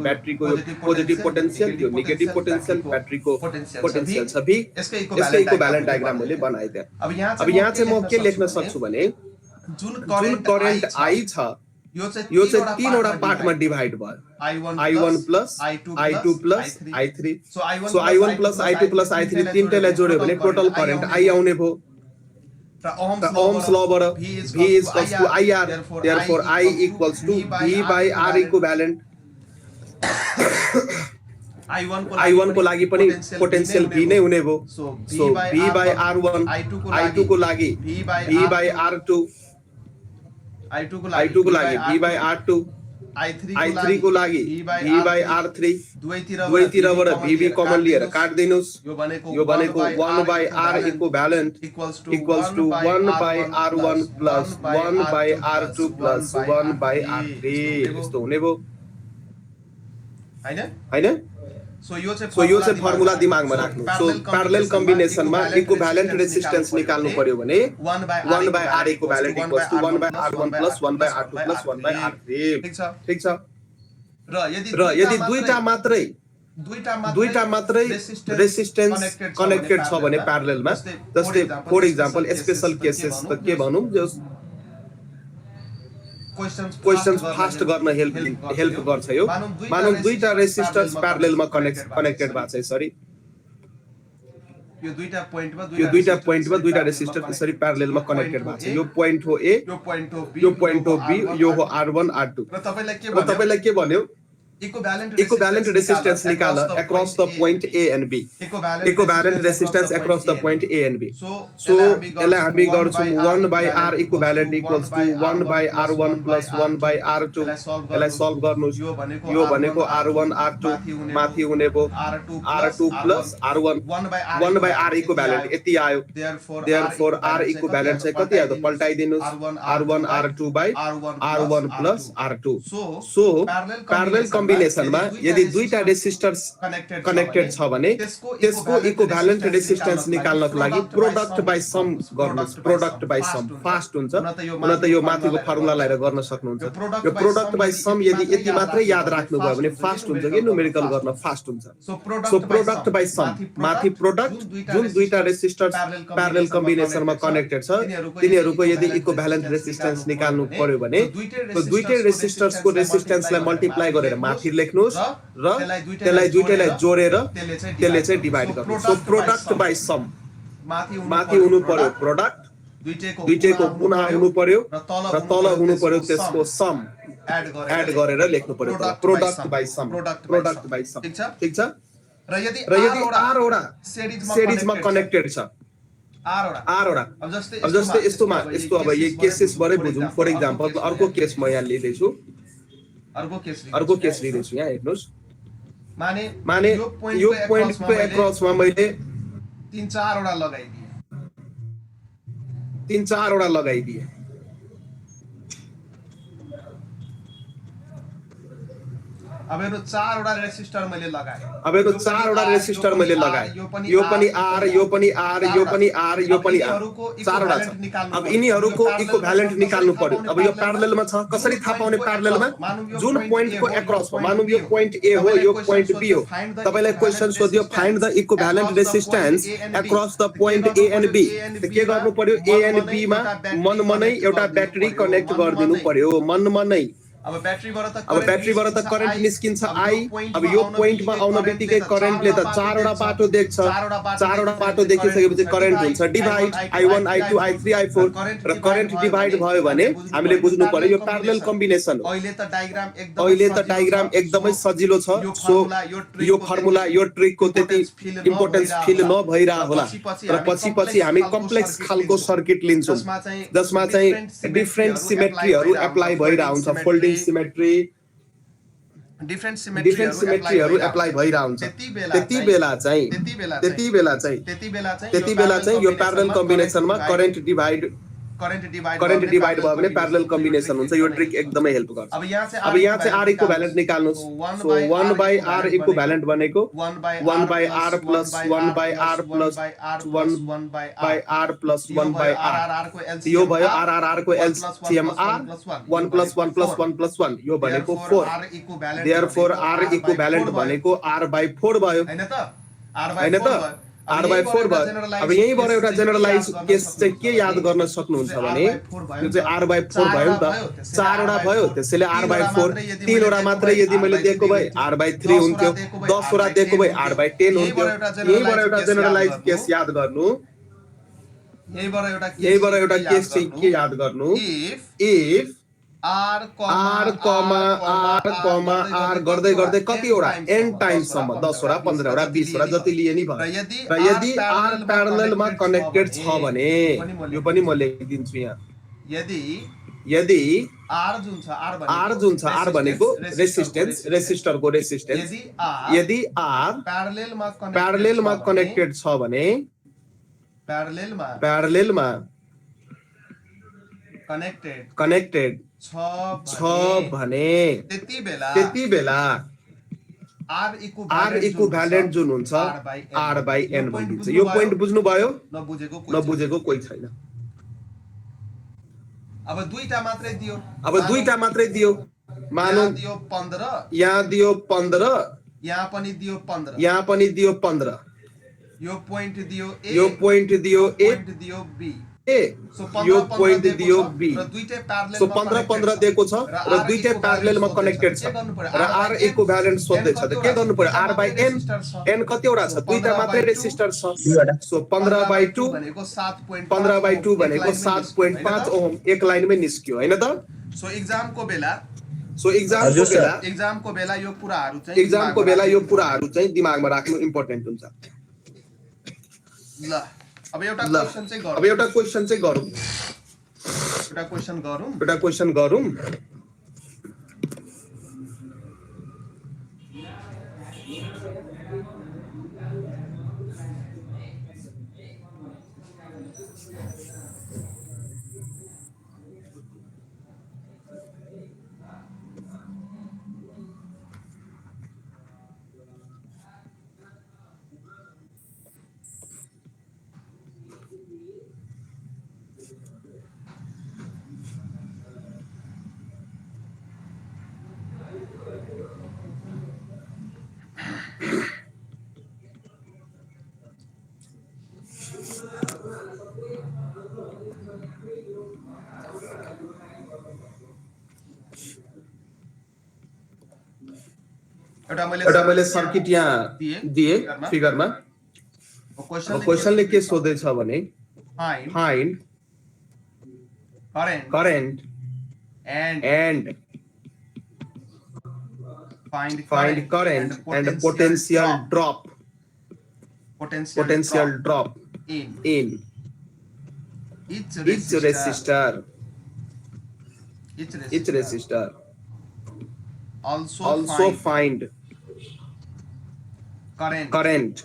ब्याट्रीको पोजिटिभ पोटेन्शियल यो नेगेटिभ पोटेन्शियल ब्याट्रीको पोटेन्शियल छ V। यसकै इक्विभ्यालेन्ट डायग्राम मैले बनाए त्यहाँ। अब यहाँ चाहिँ म के लेख्न सक्छु भने जुन करेन्ट I छ यो चाहिँ तीनवटा पार्टमा डिभाइड भयो I1 + I2 + I3। So I1 + I2 + I3 तीनटैलाई जोड्यो भने टोटल करेन्ट I आउने भयो। र ओम्स लबाट V = IR therefore I = V/R equivalent. I1 को लागि पनि पोटेन्शियल V नै हुने भयो। सो V/R1 I2 को लागि V/R2 I2 को लागि V/R2 I3 को लागि V/R3 दुवैतिरबाट VV कमन लिएर काट दिनुस्। यो भनेको 1/R equivalent equals to 1/R1 + 1/R2 + 1/R3 यस्तो हुने भयो हैन। सो यो चाहिँ फर्मुला दिमागमा राख्नु। सो प्यारलल कम्बिनेसनमा इक्विभ्यालेन्ट रेजिस्टेन्स निकाल्नु पर्यो भने 1/R equivalent equals to 1/R1 + 1/R2 + 1/R3। ठीक छ। र यदि दुईटा मात्रै रेजिस्टेन्स कनेक्टेड छ भने प्यारललमा जस्तै फर एक्जाम्पल स्पेशल केसेस त के भनौं क्वेशन्स फास्ट गर्न हेल्प गर्छ यो। मानौ दुईटा रेजिस्टर्स प्यारललमा कनेक्टेड भएको छ। सरी यो दुईटा पोइन्टमा दुईटा रेजिस्टर यसरी प्यारललमा कनेक्टेड भएको छ। यो पोइन्ट हो A यो पोइन्ट हो B यो हो R1 R2। र तपाईलाई के भन्यो इक्विभ्यालेन्ट रेजिस्टेन्स निकाल across the point A and B। Equivalent resistance across the point A and B। So यसलाई हामी गर्छौं 1/R equivalent equals to 1/R1 + 1/R2। यसलाई सल्भ गर्नुस्। यो भनेको R1 R2 माथि हुने भो R2 + R1 1/R इक्विभ्यालेन्ट यति आयो। देयरफोर R इक्विभ्यालेन्ट चाहिँ कति आयो त पल्टाइदिनुस् R1 R2/R1 + R2। So parallel कम्बिनेसनमा यदि दुईटा रेजिस्टर्स कनेक्टेड छ भने त्यसको इक्विभ्यालेन्ट रेजिस्टेन्स निकाल्नको लागि प्रोडक्ट बाइ सम गर्नुस्। प्रोडक्ट बाइ सम फास्ट हुन्छ। हुन त यो माथिको फर्मुला लगाएर गर्न सक्नुहुन्छ। यो प्रोडक्ट बाइ सम यदि यति मात्रै याद राख्नु भयो भने फास्ट हुन्छ कि न्यूमेरिकल गर्न फास्ट हुन्छ। सो प्रोडक्ट बाइ सम माथि प्रोडक्ट जुन दुईटा रेजिस्टर्स प्यारलल कम्बिनेसनमा कनेक्टेड छ तिनीहरुको यदि इक्विभ्यालेन्ट रेजिस्टेन्स निकाल्नु पर्यो भने दुईटै रेजिस्टर्सको रेजिस्टेन्सलाई मल्टिप्लाई गरेर माथि लेख्नुस् र त्यसलाई दुईटैलाई जोडेर त्यसले चाहिँ डिभाइड गर्नुस्। सो प्रोडक्ट बाइ सम माथि हुनु पर्यो प्रोडक्ट दुईटैको पुनः हुनु पर्यो र तल हुनु पर्यो त्यसको सम एड गरेर लेख्नु पर्यो प्रोडक्ट बाइ सम। ठीक छ। र यदि R वटा सिरीजमा कनेक्टेड छ R वटा अब जस्तै यस्तो अब यो केसेसबाटै बुझौं। फर एक्जाम्पल अर्को केस म यहाँ लिँदै छु। अर्को केस लिँदैछु यहाँ हेर्नुस्। माने यो पोइन्टको एक्रसमा मैले 3-4 वटा लगाइदिए 3-4 वटा लगाइदिए। अब हेर्नु 4 वटा रेसिस्टर मैले लगाए। अब हेर्नु 4 वटा रेसिस्टर मैले लगाए। यो पनि R, यो पनि R, यो पनि R, यो पनि R, 4 वटा छ। अब यिनीहरुको इक्विभ्यालेन्ट निकाल्नु पर्यो। अब यो प्यारललमा छ, कसरी थाहा पाउने प्यारललमा? जुन पोइन्टको एक्रस हो, मानौं यो पोइन्ट A हो, यो पोइन्ट B हो, तपाईलाई क्वेशन सोध्यो find the equivalent resistance across the point A and B। के गर्नु पर्यो? A एन्ड B मा मनमनै एउटा ब्याट्री कनेक्ट गरिदिनु पर्यो, मनमनै। अब ब्याट्रीबाट त करेन्ट निस्किन्छ I। अब यो पोइन्टमा आउन बित्तिकै करेन्टले त 4 वटा बाटो देख्छ। 4 वटा बाटो देखिसकेपछि करेन्ट हुन्छ divide I1 I2 I3 I4 र करेन्ट डिभाइड भयो भने हामीले बुझ्नु पर्यो यो प्यारलल कम्बिनेसन हो। अहिले त डायग्राम एकदमै सजिलो छ। सो यो फर्मुला यो ट्रिकको त्यति इम्पोर्टेन्स फिल नभइरा होला, र पछि हामी कम्प्लेक्स खालको सर्किट लिन्छौं जसमा चाहिँ डिफरेन्ट सिमेट्रीहरु एप्लाई भइरा हुन्छ, फोल्डिङ सिमेट्री, डिफरेन्ट सिमेट्रीहरु एप्लाई भइरा हुन्छ। त्यति बेला चाहिँ यो प्यारलल कम्बिनेसनमा करेन्ट डिभाइड भयो भने प्यारलल कम्बिनेसन हुन्छ। यो ट्रिक एकदमै हेल्प गर्छ। अब यहाँ चाहिँ R इक्विभ्यालेन्ट निकाल्नुस्। सो 1/R इक्विभ्यालेन्ट भनेको 1/R plus 1/R plus 1/R plus 1/R, यो भयो R को LCM R 1 plus 1 plus 1 plus 1, यो भनेको 4। देयरफोर R इक्विभ्यालेन्ट भनेको R/4 भयो, हैन त? R/4 भयो। अब यहीँबाट एउटा जेनरलाइज केस चाहिँ के याद गर्न सक्नुहुन्छ भने यो चाहिँ R/4 भयो नि त, 4 वटा भयो, त्यसैले R/4। 3 वटा मात्रै यदि मैले दिएको भए R/3 हुन्थ्यो, 10 वटा दिएको भए R/10 हुन्थ्यो। यहीँबाट एउटा जेनरलाइज केस याद गर्नु। यहीँबाट एउटा केस चाहिँ के याद गर्नु? इफ R, R गर्दै गर्दै कतिवटा n टाइम्ससम्म 10 वटा 15 वटा 20 वटा जति लिए नि भयो, र यदि R प्यारललमा कनेक्टेड छ भने यो पनि म लेखिदिन्छु यहाँ। यदि R जुन छ R भनेको रेसिस्टेन्स, रेसिस्टरको रेसिस्टेन्स, यदि R प्यारललमा कनेक्टेड छ भने प्यारललमा कनेक्टेड छ भने त्यति बेला R इक्विभ्यालेन्ट जुन हुन्छ R/n भनिन्छ। यो पोइन्ट बुझ्नु भयो? नबुझेको कोही छैन। अब दुईटा मात्रै दियो, मानौ यहाँ दियो 15, यहाँ पनि दियो 15, यो पोइन्ट दियो A, यो पोइन्ट दियो B, यो पोइन्ट दियो B। सो 15 दिएको छ र दुईटै प्यारललमा कनेक्टेड छ र R इक्विभ्यालेन्ट सोध्दै छ, त के गर्नु पर्यो? R/n, n कतिवटा छ? दुईटा मात्रै रेसिस्टर छ। सो 15/2 भनेको 7.5 ओम एक लाइनमै निस्क्यो, हैन त? सो एक्जामको बेला यो कुराहरु चाहिँ दिमागमा राख्नु इम्पोर्टेन्ट हुन्छ। ल अब एउटा क्वेशन चाहिँ गरौँ। एउटा मैले सर्किट यहाँ दिए फिगरमा। क्वेशनले के सोध्दैछ भने find current and potential drop in each resistor also find current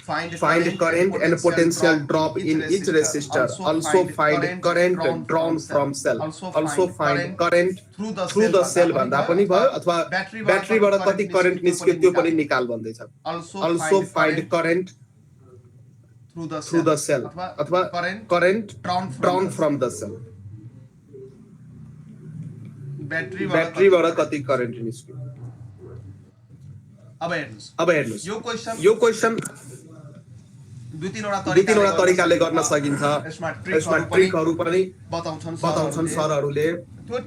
find current and potential drop in each resistor. Also find current drawn from cell. Also find current through the cell भन्दा पनि भयो अथवा ब्याट्रीबाट कति करेन्ट निस्क्यो त्यो पनि निकाल भन्दैछ. Also find current through the cell अथवा current drawn from the cell. ब्याट्रीबाट कति करेन्ट निस्क्यो. अब हेर्नुस् यो यो क्वेशन दुई तीनवटा तरिकाले गर्न सकिन्छ. यसमा ट्रिकहरू पनि बताउँछन् सरहरूले. त्यो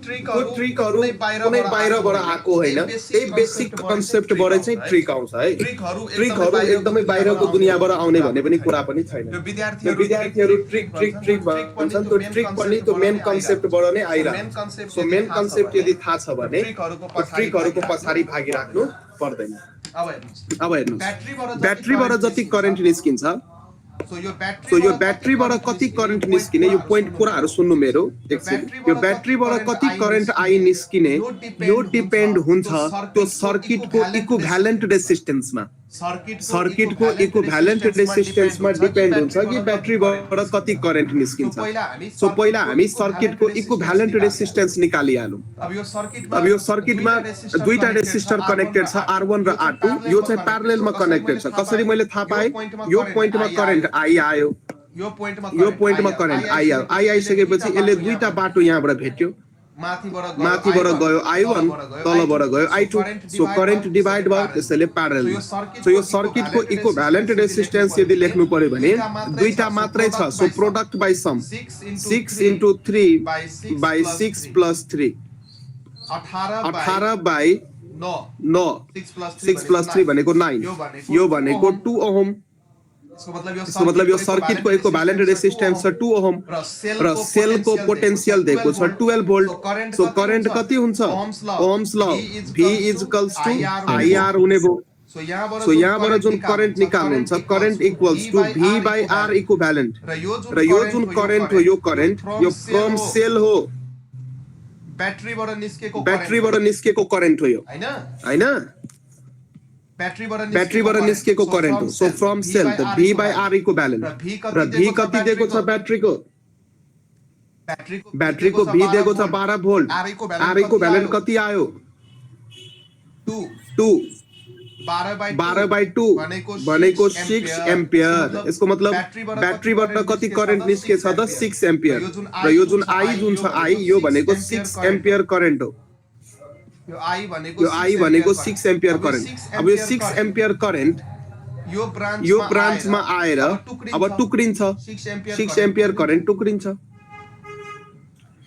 ट्रिकहरू कुनै बाहिरबाट आएको होइन, त्यही बेसिक कन्सेप्टबाट चाहिँ ट्रिक आउँछ है. ट्रिकहरू एकदमै बाहिरको दुनियाँबाट आउने भन्ने पनि कुरा पनि छैन. त्यो विद्यार्थीहरू ट्रिक भन्छन्, त्यो ट्रिक पनि त्यो मेन कन्सेप्टबाट नै आइरहेको. सो मेन कन्सेप्ट यदि थाहा छ भने ट्रिकहरूको पछाडि भागिराख्नु पर्दैन. अब हेर्नुहोस् ब्याट्रीबाट जति करेन्ट निस्किन्छ, सो यो ब्याट्रीबाट कति करेन्ट निस्किने, यो पोइन्ट कुराहरू सुन्नु मेरो एकछिन. यो ब्याट्रीबाट कति करेन्ट आई निस्किने यो डिपेन्ड हुन्छ त्यो सर्किटको इक्विभ्यालेन्ट रेसिस्टेन्समा. सर्किटको इक्विभ्यालेन्ट रेसिस्टेन्समा डिपेन्ड हुन्छ कि ब्याट्रीबाट कति करेन्ट निस्किन्छ. सो पहिला हामी सर्किटको इक्विभ्यालेन्ट रेसिस्टेन्स निकालिहालौँ. अब यो सर्किटमा दुईटा रेसिस्टर कनेक्टेड छ, R1 र R2. यो चाहिँ प्यारलेलमा कनेक्टेड छ. कसरी मैले थाहा पाएँ? यो पोइन्टमा करेन्ट आई आयो, यो पोइन्टमा करेन्ट आई आयो. आई आइसकेपछि यसले दुईटा बाटो यहाँबाट भेट्यो. माथिबाट गयो I1, तलबाट गयो I2. सो करेन्ट डिभाइड भयो, त्यसैले प्यारलल. सो यो सर्किटको इक्विभ्यालेन्ट रेसिस्टेन्स यदि लेख्नु पर्यो भने दुईटा मात्रै छ. So product by some 6 into 3 by 6 plus 3 18 by 9 6 plus 3 भनेको 9. यो भनेको 2 ओहम. यसको मतलब यो सर्किटको इक्विभ्यालेन्ट रेसिस्टेन्स छ 2 ओहम र सेलको पोटेन्शियल दिएको छ 12 भोल्ट. सो करेन्ट कति हुन्छ? ओहम्स ल V इक्वल्स टु IR हुने भयो. सो यहाँबाट जुन करेन्ट निकाल्नुहुन्छ, current equals to V by R equivalent. र यो जुन करेन्ट हो, यो करेन्ट यो फ्रम सेल हो, ब्याट्रीबाट निस्केको करेन्ट हो यो, हैन? ब्याट्रीबाट निस्केको करेन्ट हो. सो फ्रम सेल त V बाइ R इक्विभ्यालेन्ट. र V कति दिएको छ ब्याट्रीको? ब्याट्रीको V दिएको छ 12 भोल्ट. R इक्विभ्यालेन्ट कति आयो? 2 12 by 2 भनेको 6 एम्पियर. यसको मतलब ब्याट्रीबाट कति करेन्ट निस्केछ त 6 एम्पियर. र यो जुन I जुन छ I यो भनेको 6 एम्पियर करेन्ट हो. यो I भनेको 6 एम्पियर करेन्ट. अब यो 6 एम्पियर करेन्ट यो ब्रान्चमा आएर अब टुक्रिन्छ. 6 एम्पियर करेन्ट टुक्रिन्छ.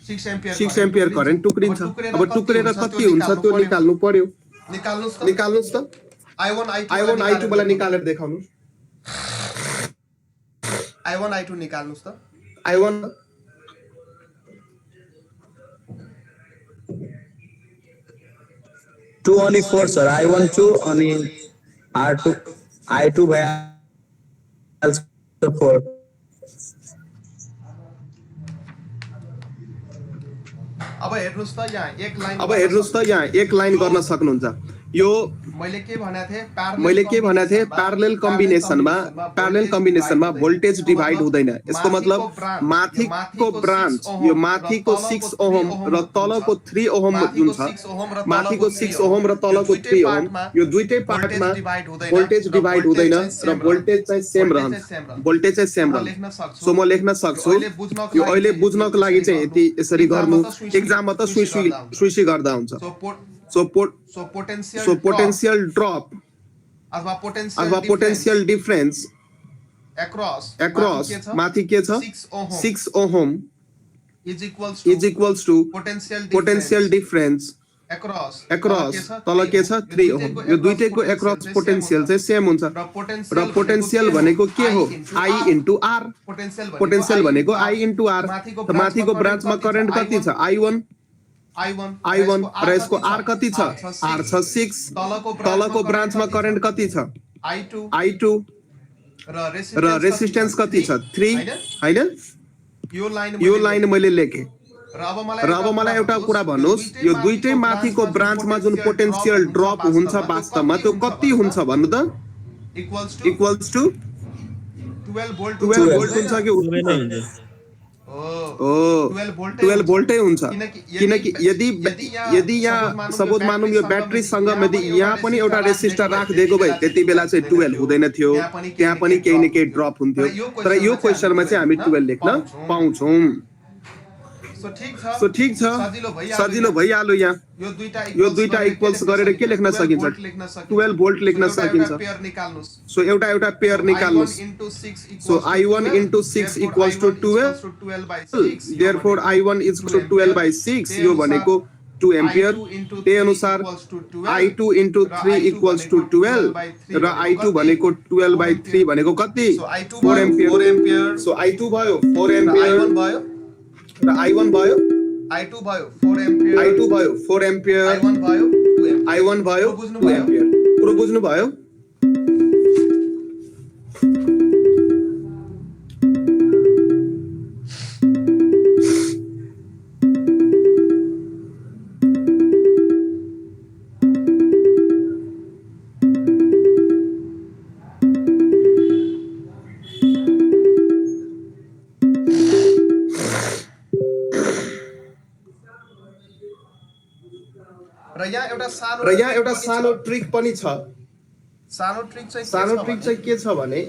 6 एम्पियर करेन्ट टुक्रिन्छ. अब टुक्रेर कति हुन्छ त्यो निकाल्नु पर्यो. निकाल्नुस् त. I1 I2 मलाई निकालेर देखाउनु. I1 I2 निकाल्नुस् त. I1 2 only 4 sir. I1 2 अनि R2 I2 by also 4. अब हेर्नुस् त यहाँ एक लाइन गर्न सक्नुहुन्छ. यो मैले के भने थिए प्यारलेल कम्बिनेसनमा भोल्टेज डिभाइड हुँदैन. यसको मतलब माथिको ब्रान्च यो माथिको 6 ओहम र तलको 3 ओहम जुन छ, माथिको 6 ओहम र तलको 3 ओहम, यो दुईटै पार्टमा भोल्टेज डिभाइड हुँदैन र भोल्टेज चाहिँ सेम रहन्छ. सो म लेख्न सक्छु. यो अहिले बुझ्नको लागि चाहिँ यति यसरी गर्नु. एक्जाममा त सुइसी गर्दा हुन्छ. So potential drop अथवा potential difference across माथि के छ 6 ohm is equals to potential difference across तल के छ 3 ओहम. यो दुईटैको across potential चाहिँ सेम हुन्छ. र पोटेन्शियल भनेको के हो? I into R. पोटेन्शियल भनेको I into R. माथिको ब्रान्चमा करेन्ट कति छ? I1 र यसको R कति छ? R छ 6. तलको ब्रान्चमा करेन्ट कति छ? I2 र रेसिस्टेन्स कति छ? 3 हैन? यो लाइन मैले लेखे. र अब मलाई एउटा कुरा भन्नुस्, यो दुईटै माथिको ब्रान्चमा जुन पोटेन्शियल ड्रप हुन्छ वास्तवमा त्यो कति हुन्छ भन्नु त? इक्वल्स टु 12 भोल्ट 12 भोल्ट हुन्छ कि हुन्छ। हो 12 भोल्टै हुन्छ किनकि यदि यहाँ सपोज मानौँ यो ब्याट्रीसँग यदि यहाँ पनि एउटा रेसिस्टर राखिदिएको भए त्यति बेला चाहिँ 12 हुँदैन थियो, त्यहाँ पनि केही न केही ड्रप हुन्थ्यो। तर यो क्वेसनमा चाहिँ हामी 12 लेख्न पाउँछौँ। सो ठिक छ, सजिलो भइहाल्यो। यहाँ यो दुईटा इक्वल्स गरेर के लेख्न सकिन्छ? 12 भोल्ट लेख्न सकिन्छ। सो एउटा पेयर निकाल्नुस्। So I1 into 6 equals to 12. Therefore I1 is equal to 12 by 6. यो भनेको 2 एम्पियर। त्यही अनुसार I2 into 3 equals to 12 र I2 भनेको 12 by 3 भनेको कति? 4 एम्पियर। सो I2 भयो 4 एम्पियर र I1 भयो I2 भयो 4 एम्पियर, I2 भयो 4 एम्पियर, I1 भयो 2 एम्पियर, I1 भयो 2 एम्पियर। पुरो बुझ्नु भयो? र यहाँ एउटा सानो ट्रिक पनि छ। सानो ट्रिक चाहिँ के छ भने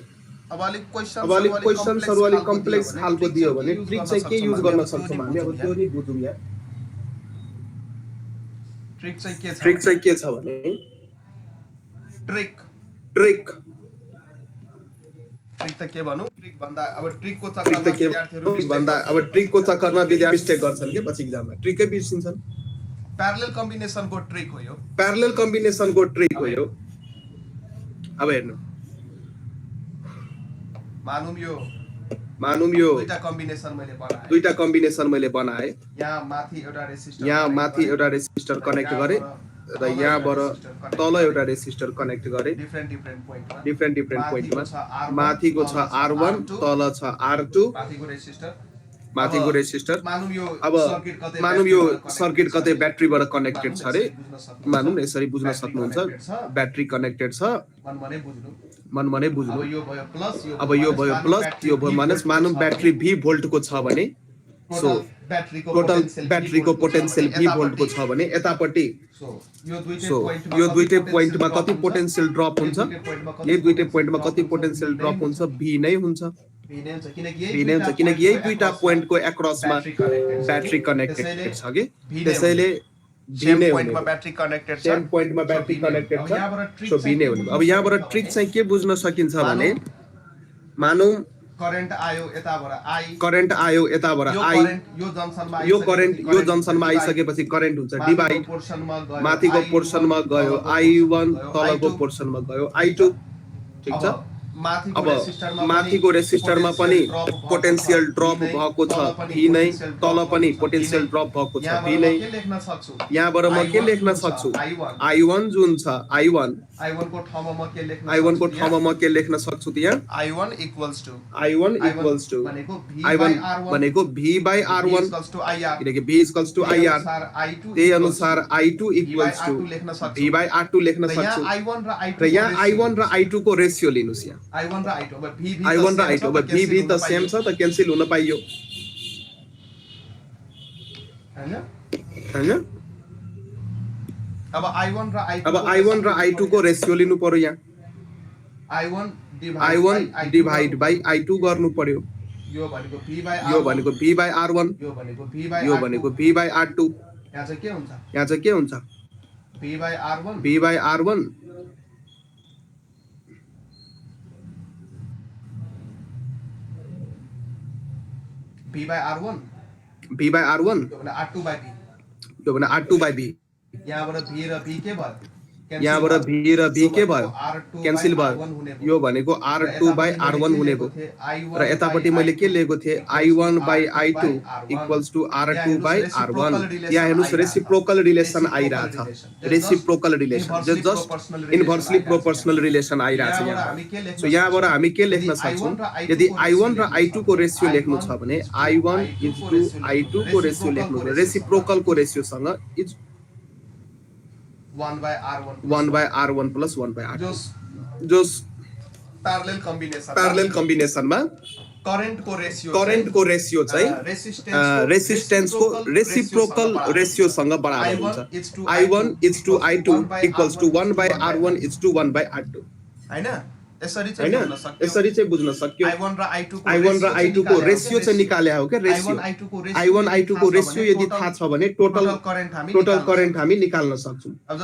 अब अलिक क्वेशन्सहरु अलिक कम्प्लेक्स खालको दियो भने ट्रिक चाहिँ के युज गर्न सक्छौं हामी? अब त्यो नि बुझौँ। यहाँ ट्रिक चाहिँ के छ भने ट्रिक त के भनौं? ट्रिक भन्दा अब ट्रिकको चक्करमा विद्यार्थी मिस्टेक गर्छन् के पछि एक्जाममा ट्रिकै बिर्सिन्छन्। प्यारलल कम्बिनेसनको ट्रिक हो यो। अब हेर्नु, मानौँ यो दुईटा कम्बिनेसन मैले बनाए। यहाँ माथि एउटा रेसिस्टर कनेक्ट गरे र यहाँबाट तल एउटा रेसिस्टर कनेक्ट गरे। डिफरेन्ट पोइन्टमा माथिको छ R1, तल छ R2, माथिको रेसिस्टर। अब मानौँ यो सर्किट कतै ब्याट्रीबाट कनेक्टेड छ रे। मानौँ यसरी बुझ्न सक्नुहुन्छ। ब्याट्री कनेक्टेड छ, मनमनै बुझ्नु। अब यो भयो प्लस, यो भयो माइनस। मानौँ ब्याट्री V भोल्टको छ भने, सो टोटल ब्याट्रीको पोटेन्शियल V भोल्टको छ भने यतापट्टि यो दुईटै पोइन्टमा कति पोटेन्शियल ड्रप हुन्छ? यही दुईटै पोइन्टमा कति पोटेन्शियल ड्रप हुन्छ? V नै हुन्छ। किनकि यही दुईटा पोइन्टको एक्रसमा ब्याट्री कनेक्टेड छ कि त्यसैले V नै हुने। सेम पोइन्टमा ब्याट्री कनेक्टेड छ, सो V नै हुने। अब यहाँबाट ट्रिक चाहिँ के बुझ्न सकिन्छ भने मानौँ करेन्ट आयो यताबाट I, यो करेन्ट यो जंक्सनमा आइसकेपछि करेन्ट हुन्छ डिभाइड। माथिको पोर्सनमा गयो I1, तलको पोर्सनमा गयो I2। ठीक छ। अब माथिको रेसिस्टरमा पनि पोटेन्शियल ड्रप भएको छ V नै, तल पनि पोटेन्शियल ड्रप भएको छ V नै। यहाँबाट म के लेख्न सक्छु? I1 जुन छ I1 को ठाउँमा म के लेख्न सक्छु? त्यहाँ I1 इक्वल्स टु भनेको V by R1, किनकि V इक्वल्स टु IR। त्यही अनुसार I2 equals to V by R2 लेख्न सक्छु। र यहाँ I1 र I2 को रेशियो लिनुस्। यहाँ I1 र I2 अब V त सेम छ त क्यान्सल हुन पाइयो हैन? अब I1 र I2 को रेशियो लिनु पर्यो। यहाँ I1 डिभाइड बाइ I2 गर्नु पर्यो। यो भनेको V by R1, यो भनेको V by R2। यहाँ चाहिँ के हुन्छ? V by R1 V by R1 यो भने R2 by B। यहाँबाट V र B के भयो? क्यान्सल भयो। यो भनेको R2 by R1 हुने भयो। र यतापट्टि मैले के लेखेको थिएँ? I1 by I2 equals to R2 by R1। यहाँ हेर्नुस् रेसिप्रोकल रिलेसन आइरहेछ। Reciprocal relation just inversely proportional relation आइरहेछ यहाँ। सो यहाँबाट हामी के लेख्न सक्छौँ? यदि I1 र I2 को रेशियो लेख्नु छ भने I1 इन्टु I2 को रेशियो लेख्नु छ। रेसिप्रोकल को रेशियोसँग is 1 by R1 plus 1 by R2। जोस प्यारलल कम्बिनेसनमा करेन्टको रेसियो चाहिँ रेसिस्टेन्सको रेसिप्रोकल रेसियोसँग बराबर हुन्छ I1 is to I2 equals to 1/R1 is to 1/R2 हैन यसरी हैन यसरी चाहिँ बुझ्न सक्यो I1 र I2 को रेसियो चाहिँ निकाले हो के रेसियो I1 I2 को रेसियो यदि थाहा छ भने टोटल करेन्ट हामी निकाल्न सक्छौं अब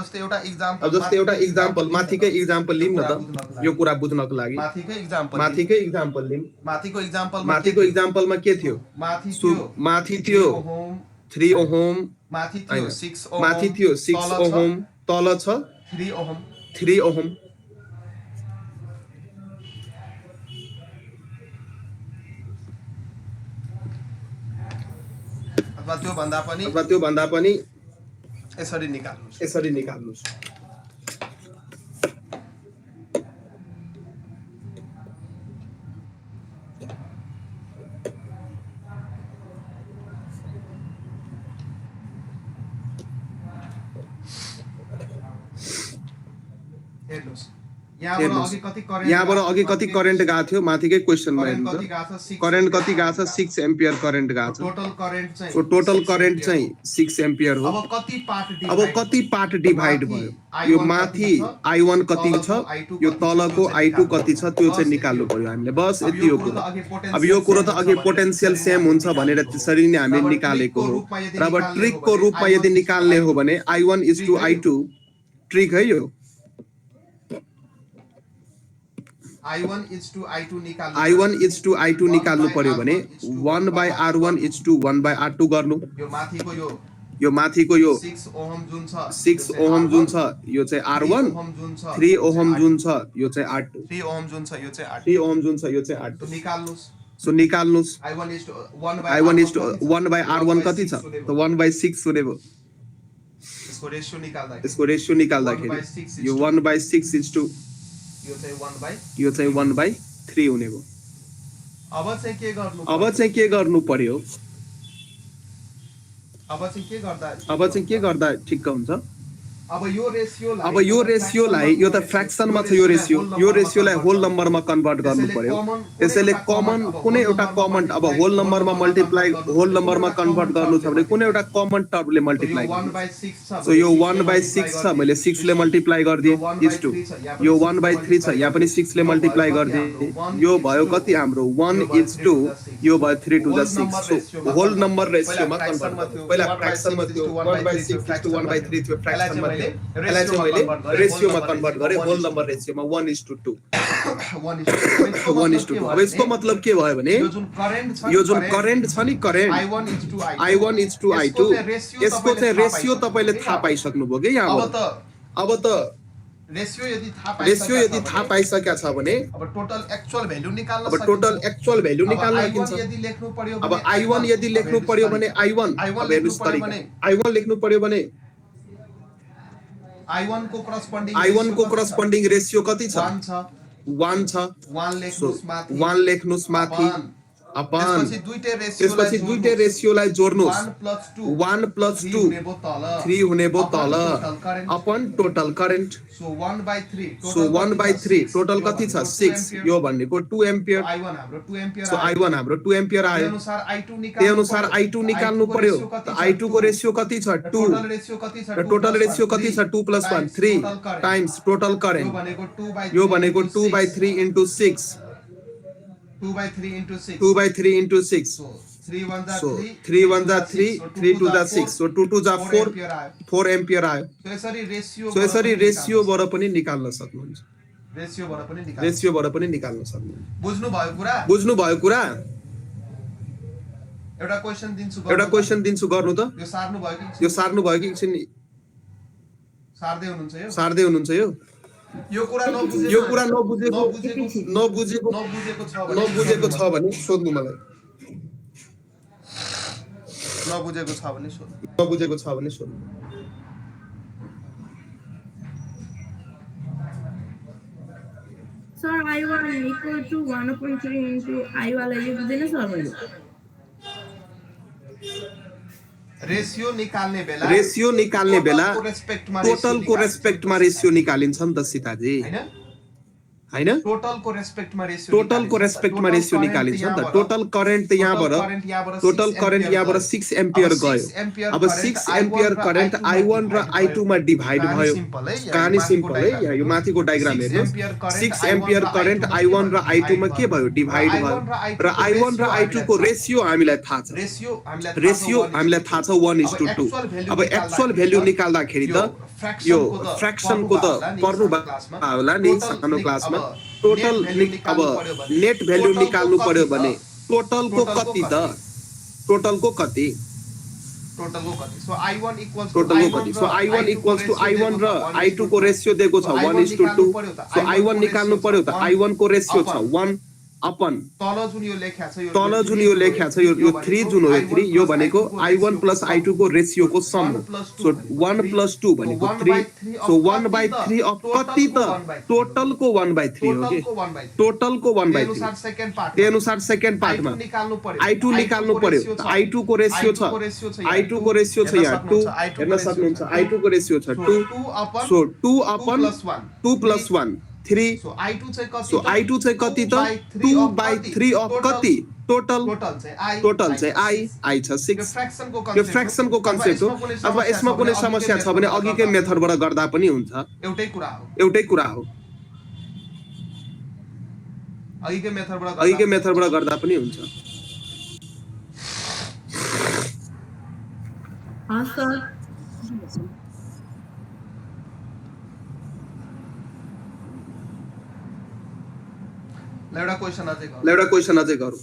जस्तै एउटा इक्जाम्पल माथिकै इक्जाम्पल लिम न त यो कुरा बुझ्नको लागि माथिकै इक्जाम्पल लिम माथिको इक्जाम्पलमा के थियो माथि थियो 3 ओहम माथि थियो 6 ओहम तल छ 3 ओहम अथवा त्यो भन्दा पनि यसरी निकाल्नुस् यहाँबाट अघि कति करेन्ट गएको थियो माथिकै क्वेशनमा हेर्नु करेन्ट कति गएको छ 6 एम्पियर करेन्ट गएको छ सो टोटल करेन्ट चाहिँ 6 एम्पियर हो अब कति पार्ट डिभाइड भयो यो माथि I1 कति छ यो तलको I2 कति छ त्यो चाहिँ निकाल्नु पर्यो हामीले बस यति हो कुरा अब यो कुरो त अघि पोटेन्शियल सेम हुन्छ भनेर त्यसरी नै हामीले निकालेको हो र अब ट्रिकको रूपमा यदि निकाल्ने हो भने I1 is to I2 trick है यो I1 is to I2 निकाल्नु पर्यो भने 1/R1 is to 1/R2 गर्नु यो माथिको यो 6 ओहम जुन छ यो चाहिँ R1 3 ओहम जुन छ यो चाहिँ R2 3 ओहम जुन छ यो चाहिँ R2 so निकाल्नुस् I1 is to 1/R1 कति छ त 1/6 हुने भयो यसको रेशियो निकाल्दाखेरि यो 1/6 is to यो चाहिँ 1/3 हुने भयो अब चाहिँ के गर्नु पर्यो अब चाहिँ के गर्दा ठिक्क हुन्छ अब यो रेशियोलाई यो त फ्र्याक्सनमा छ यो रेशियोलाई होल नम्बरमा कन्भर्ट गर्नु पर्यो त्यसैले कमन कुनै एउटा कमन अब होल नम्बरमा मल्टिप्लाई होल नम्बरमा कन्भर्ट गर्नु छ भने कुनै एउटा कमन टर्मले मल्टिप्लाई गर्नु सो यो 1/6 छ मैले 6 ले मल्टिप्लाई गर्दिए इज टु यो 1/3 छ यहाँ पनि 6 ले मल्टिप्लाई गर्दिए यो भयो कति हाम्रो 1 is to यो भयो 3 to the 6 so whole number रेशियोमा कन्भर्ट गर्नु पहिला फ्र्याक्सनमा थियो 1/6 is to 1/3 थियो फ्र्याक्सनमा यसलाई चाहिँ मैले रेशियोमा कन्भर्ट गरे whole number रेशियोमा 1 is to 2 1 is to 2 अब यसको मतलब के भयो भने यो जुन करेन्ट छ नि current I1 is to I2 यसको चाहिँ रेशियो तपाईले थाहा पाइसक्नु भयो के यहाँबाट अब त रेशियो यदि थाहा पाइसकेका छ भने अब टोटल एक्चुअल भ्यालु निकाल्न सकिन्छ अब I1 यदि लेख्नु पर्यो भने I1 अब हेर्नुस् तरिका I1 लेख्नु पर्यो भने I1 को करस्पोन्डिङ रेशियो कति छ 1 छ 1 लेख्नुस् माथि अपन त्यसपछि दुईटै रेशियोलाई जोड्नुस् 1 + 2 3 हुने भयो तल upon total current so 1/3 total कति छ 6 यो भनेको 2 एम्पियर सो I1 हाम्रो 2 एम्पियर आयो त्यही अनुसार I2 निकाल्नु पर्यो त I2 को रेशियो कति छ 2 र टोटल रेशियो कति छ 2 + 1 3 टाइम्स टोटल करेन्ट यो भनेको 2/3 into 6 2/3 into 6 so 3 1 3 3 2 6 so 2 2 4 ampere आयो सो यसरी रेशियोबाट पनि निकाल्न सक्नुहुन्छ रेशियोबाट पनि निकाल्न सक्नुहुन्छ बुझ्नु भयो कुरा एउटा क्वेशन दिन्छु गर्नु त यो सार्नु भयो कि एकछिन सार्दै हुनुहुन्छ यो कुरा नबुझेको छ भने सोध्नु मलाई नबुझेको छ भने सोध्नु Sir, I1 equal to 1/3 into I वाला ये बुझेन सर मैले रेशियो निकाल्ने बेला टोटल को रेस्पेक्टमा रेशियो निकालिन्छ नि त सीताजी हैन टोटलको रेस्पेक्टमा रेसियो निकालिन्छ नि त टोटल करेन्ट त यहाँबाट टोटल करेन्ट यहाँबाट 6 एम्पियर गयो अब 6 एम्पियर करेन्ट I1 र I2 मा डिभाइड भयो कहानी सिम्पल है यो माथिको डायग्राम हेर्नुस् 6 एम्पियर करेन्ट I1 र I2 मा के भयो डिभाइड भयो र I1 र I2 को रेशियो हामीलाई थाहा छ रेशियो हामीलाई थाहा छ 1:2 अब एक्चुअल भ्यालु निकाल्दाखेरि त यो फ्र्याक्सनको त पर्नु होला नि सानो क्लासमा टोटल अब नेट भ्यालु निकाल्नु पर्यो भने टोटलको कति त टोटलको कति so I1 so I1 equals to I1 र I2 को रेशियो दिएको छ 1:2 सो I1 निकाल्नु पर्यो त I1 को रेशियो छ 1 अपन तल जुन यो लेख्या छ यो 3 जुन हो 3 यो भनेको I1 + I2 को रेशियो को सम हो सो 1 + 2 भनेको 3 सो 1/3 अफ कति त टोटल को 1/3 हो के टोटल को 1/3 त्यही अनुसार सेकेन्ड पार्टमा I2 निकाल्नु पर्यो I2 को रेशियो छ I2 को रेशियो छ यहाँ 2 हेर्न सक्नुहुन्छ I2 को रेशियो छ 2 सो 2 अपन 2 + 1 3 सो I2 चाहिँ कति त 2/3 अफ कति टोटल चाहिँ I छ 6 यो फ्र्याक्सनको कन्सेप्ट हो अथवा यसमा कुनै समस्या छ भने अघिकै मेथडबाट गर्दा पनि हुन्छ एउटै कुरा हो अघिकै मेथडबाट गर्दा पनि हुन्छ सर एउटा क्वेशन अझै गरौँ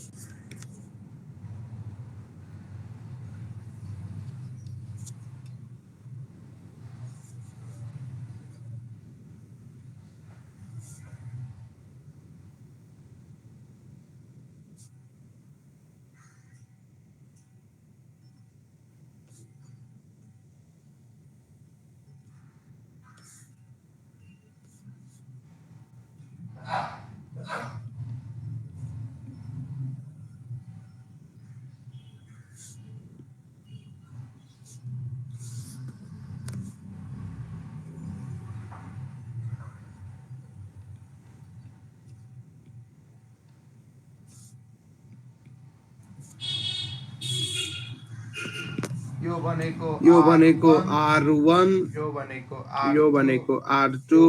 यो भनेको R1 यो भनेको R2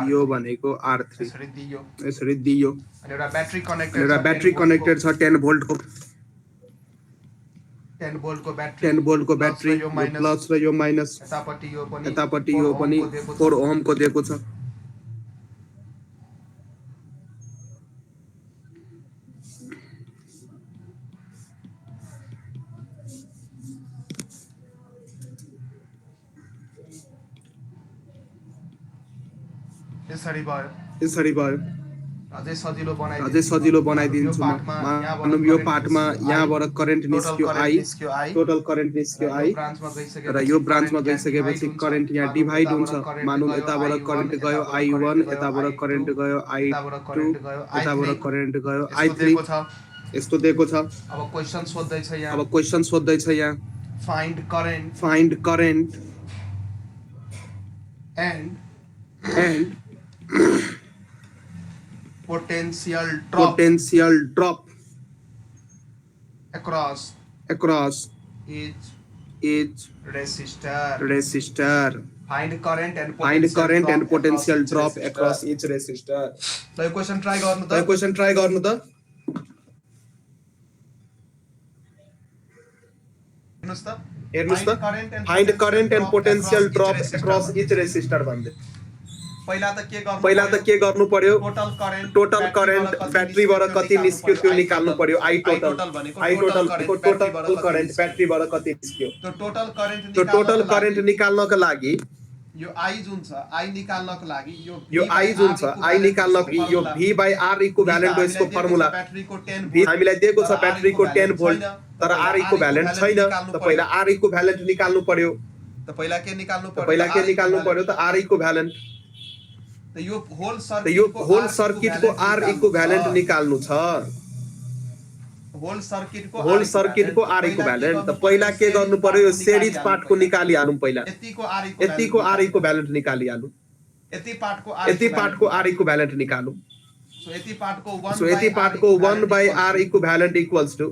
यो भनेको R3 यसरी दियो एउटा ब्याट्री कनेक्टेड छ 10 भोल्ट को 10 भोल्ट को ब्याट्री यो प्लस र यो माइनस यतापट्टि यो पनि 4 ओम को दिएको छ यसरी भयो अझै सजिलो बनाइदिन्छु मानौँ यो पार्टमा यहाँबाट करेन्ट निस्क्यो I टोटल करेन्ट निस्क्यो I र यो ब्रान्चमा गइसकेपछि करेन्ट यहाँ डिभाइड हुन्छ मानौँ यताबाट करेन्ट गयो I1 यताबाट करेन्ट गयो I2 यताबाट करेन्ट गयो I3 यस्तो दिएको छ अब क्वेशन सोध्दै छ यहाँ find current and potential drop across each resistor find current and potential drop across each resistor ल यो क्वेशन ट्राई गर्नु त हेर्नुस् त find current and potential drop across each resistor भन्दै पहिला त के गर्नु पर्यो टोटल करेन्ट ब्याट्रीबाट कति निस्क्यो त्यो निकाल्नु पर्यो I टोटल को टोटल करेन्ट ब्याट्रीबाट कति निस्क्यो त्यो टोटल करेन्ट निकाल्नको लागि यो I जुन छ I निकाल्नको लागि यो V/R इक्विभ्यालेन्ट हो यसको फर्मुला V हामीलाई दिएको छ ब्याट्रीको 10 भोल्ट तर R इक्विभ्यालेन्ट छैन त पहिला R इक्विभ्यालेन्ट निकाल्नु पर्यो त पहिला के निकाल्नु पर्यो त R इक्विभ्यालेन्ट त यो होल सर्किट को R इक्विभ्यालेन्ट निकाल्नु छ होल सर्किट को R इक्विभ्यालेन्ट त पहिला के गर्नु पर्यो यो सिरिज पार्ट को निकाली हालौं पहिला यतिको R इक्विभ्यालेन्ट निकाली हालौं यति पार्ट को R इक्विभ्यालेन्ट निकालौं। सो यति पार्ट को 1 by R equivalent equals to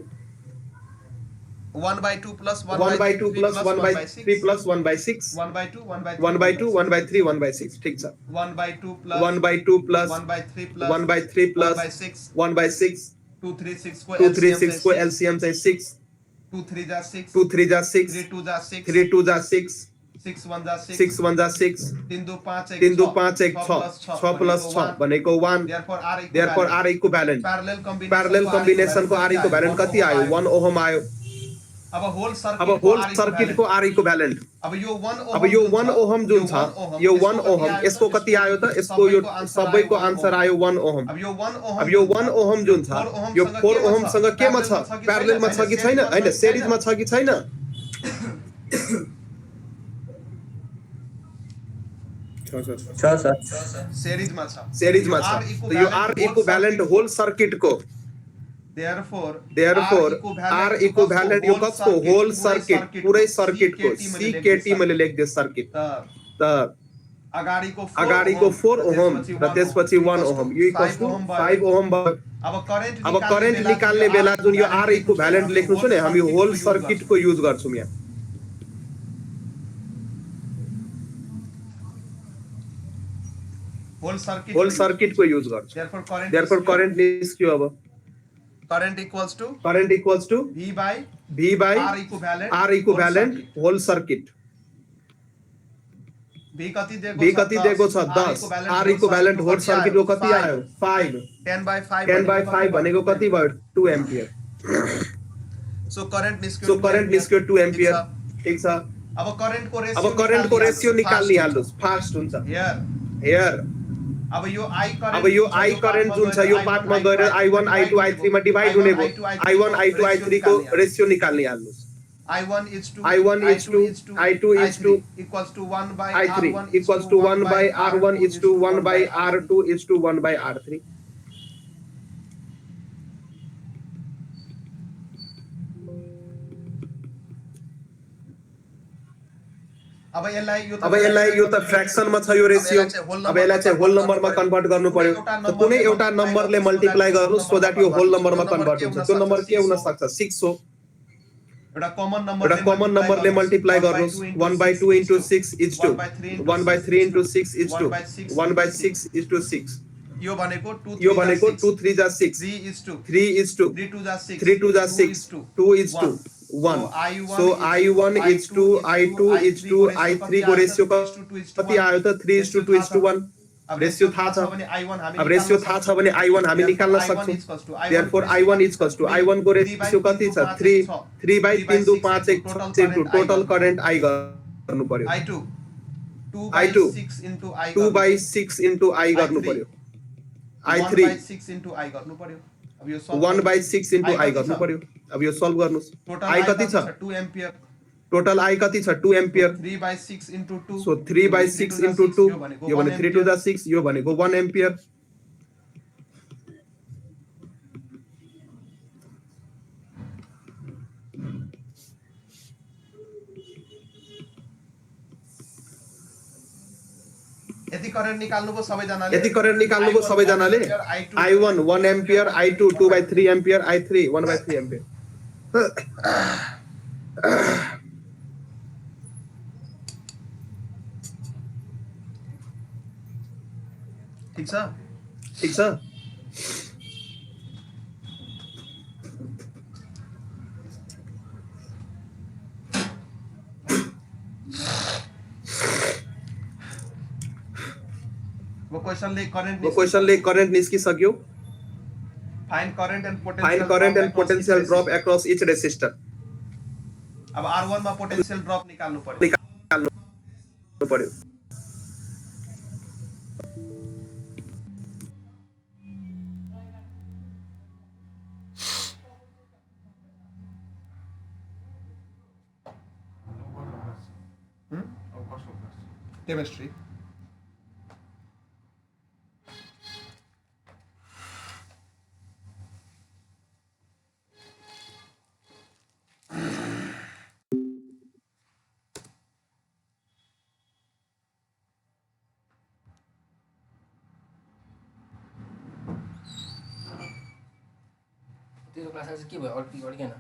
1/2 plus 1 by 2 plus 1 by 3 plus 1 by 6 1 by 2 1 by 1 by 2 1 by 3 1 by 6 ठीक छ 1 by 2 plus 1 by 2 plus 1 by 3 plus 1 by 3 plus 1 by 6 1 by 6 2 3 6 को 2 3 6 को LCM चाहिँ 6 2 3 जा 6 2 3 जा 6 3 2 जा 6 3 2 जा 6 6 1 जा 6 6 1 जा 6 3 2 5 3 2 5 1 6 6 plus 6 भनेको 1 therefore R equivalent parallel combination को R equivalent कति आयो 1 ओहम आयो। अब होल सर्किट को R इक्विभ्यालेन्ट अब यो 1 ओहम जुन छ यो 1 ओहम यसको कति आयो त यसको यो सबैको आन्सर आयो 1 ओहम। अब यो 1 ओहम जुन छ यो 4 ओहम सँग केमा छ प्यारललमा छ कि छैन हैन सिरिजमा छ कि छैन छ सर सिरिजमा छ त यो R इक्विभ्यालेन्ट होल सर्किट को therefore R equivalent यो कसको होल सर्किट पुरै सर्किट को CKT मैले लेख्दै सर्किट त अगाडिको 4 ओहम र त्यसपछि 1 ओहम यो इक्वल्स टु 5 ओहम अब करेन्ट निकाल्ने बेला जुन यो R इक्विभ्यालेन्ट लेख्नु छ नि हामी होल सर्किट को युज गर्छौं यहाँ होल सर्किट को युज गर्छौं therefore करेन्ट निस्क्यो अब current equals to V by R equivalent whole circuit V कति दिएको छ 10 R equivalent whole circuit को कति आयो 5 10 by 5 भनेको कति भयो 2 एम्पियर सो करेन्ट निस्क्यो 2 एम्पियर ठीक छ अब करेन्ट को रेशियो निकाल्नु हाल्नुस् फास्ट हुन्छ हियर अब यो I करेन्ट जुन छ यो पार्टमा गएर I1 I2 I3 मा डिवाइड हुने भयो I1 I2 I3 को रेशियो निकाल्नु हाल्नुस् I1 is to I2 is to equals to 1 by I3 equals to 1 by R1 is to 1 by R2 is to 1 by R3 अब यसलाई यो त फ्र्याक्सन मा छ यो रेशियो अब यसलाई चाहिँ होल नम्बरमा कन्भर्ट गर्नु पर्यो त कुनै एउटा नम्बरले मल्टिप्लाई गर्नु सो दैट यो होल नम्बरमा कन्भर्ट हुन्छ त्यो नम्बर के हुन सक्छ 6 हो एउटा कमन नम्बरले मल्टिप्लाई गर्नुस् 1 by 2 into 6 is to 1 by 3 into 6 is to 1 by 6 is to 6 यो भनेको 2 3 जा 6 3 is to 3 2 जा 6 2 is to 1 so I1 is to I2 is to I3 को रेशियो कति आयो त 3 is to 2 is to 1 ratio थाहा छ अब रेशियो थाहा छ भने I1 हामी निकाल्न सक्छौं therefore I1 equals to I1 को रेशियो कति छ 3 by 3 2 5 1 into total current I गर्नु पर्यो I2 2 by 6 into I गर्नु पर्यो I3 अब यो 1 by 6 into I गर्नु पर्यो अब यो सल्भ गर्नुस् I कति छ 2 एम्पियर टोटल I कति छ 2 ampere 3 by 6 into 2 so 3 by 6 into 2 यो भने 3 to the 6 यो भनेको 1 एम्पियर यति करेन्ट निकाल्नुभयो सबैजनाले I1 1 ampere I2 2 by 3 ampere I3 1 by 3 ampere ठीक छ वो क्वेशनले करेन्ट निस्किसक्यो find current and potential drop across each resistor अब R1 मा पोटेन्शियल ड्रप निकाल्नु पर्यो केमिस्ट्री अस्तिको क्लासमा चाहिँ के भयो अड्किएन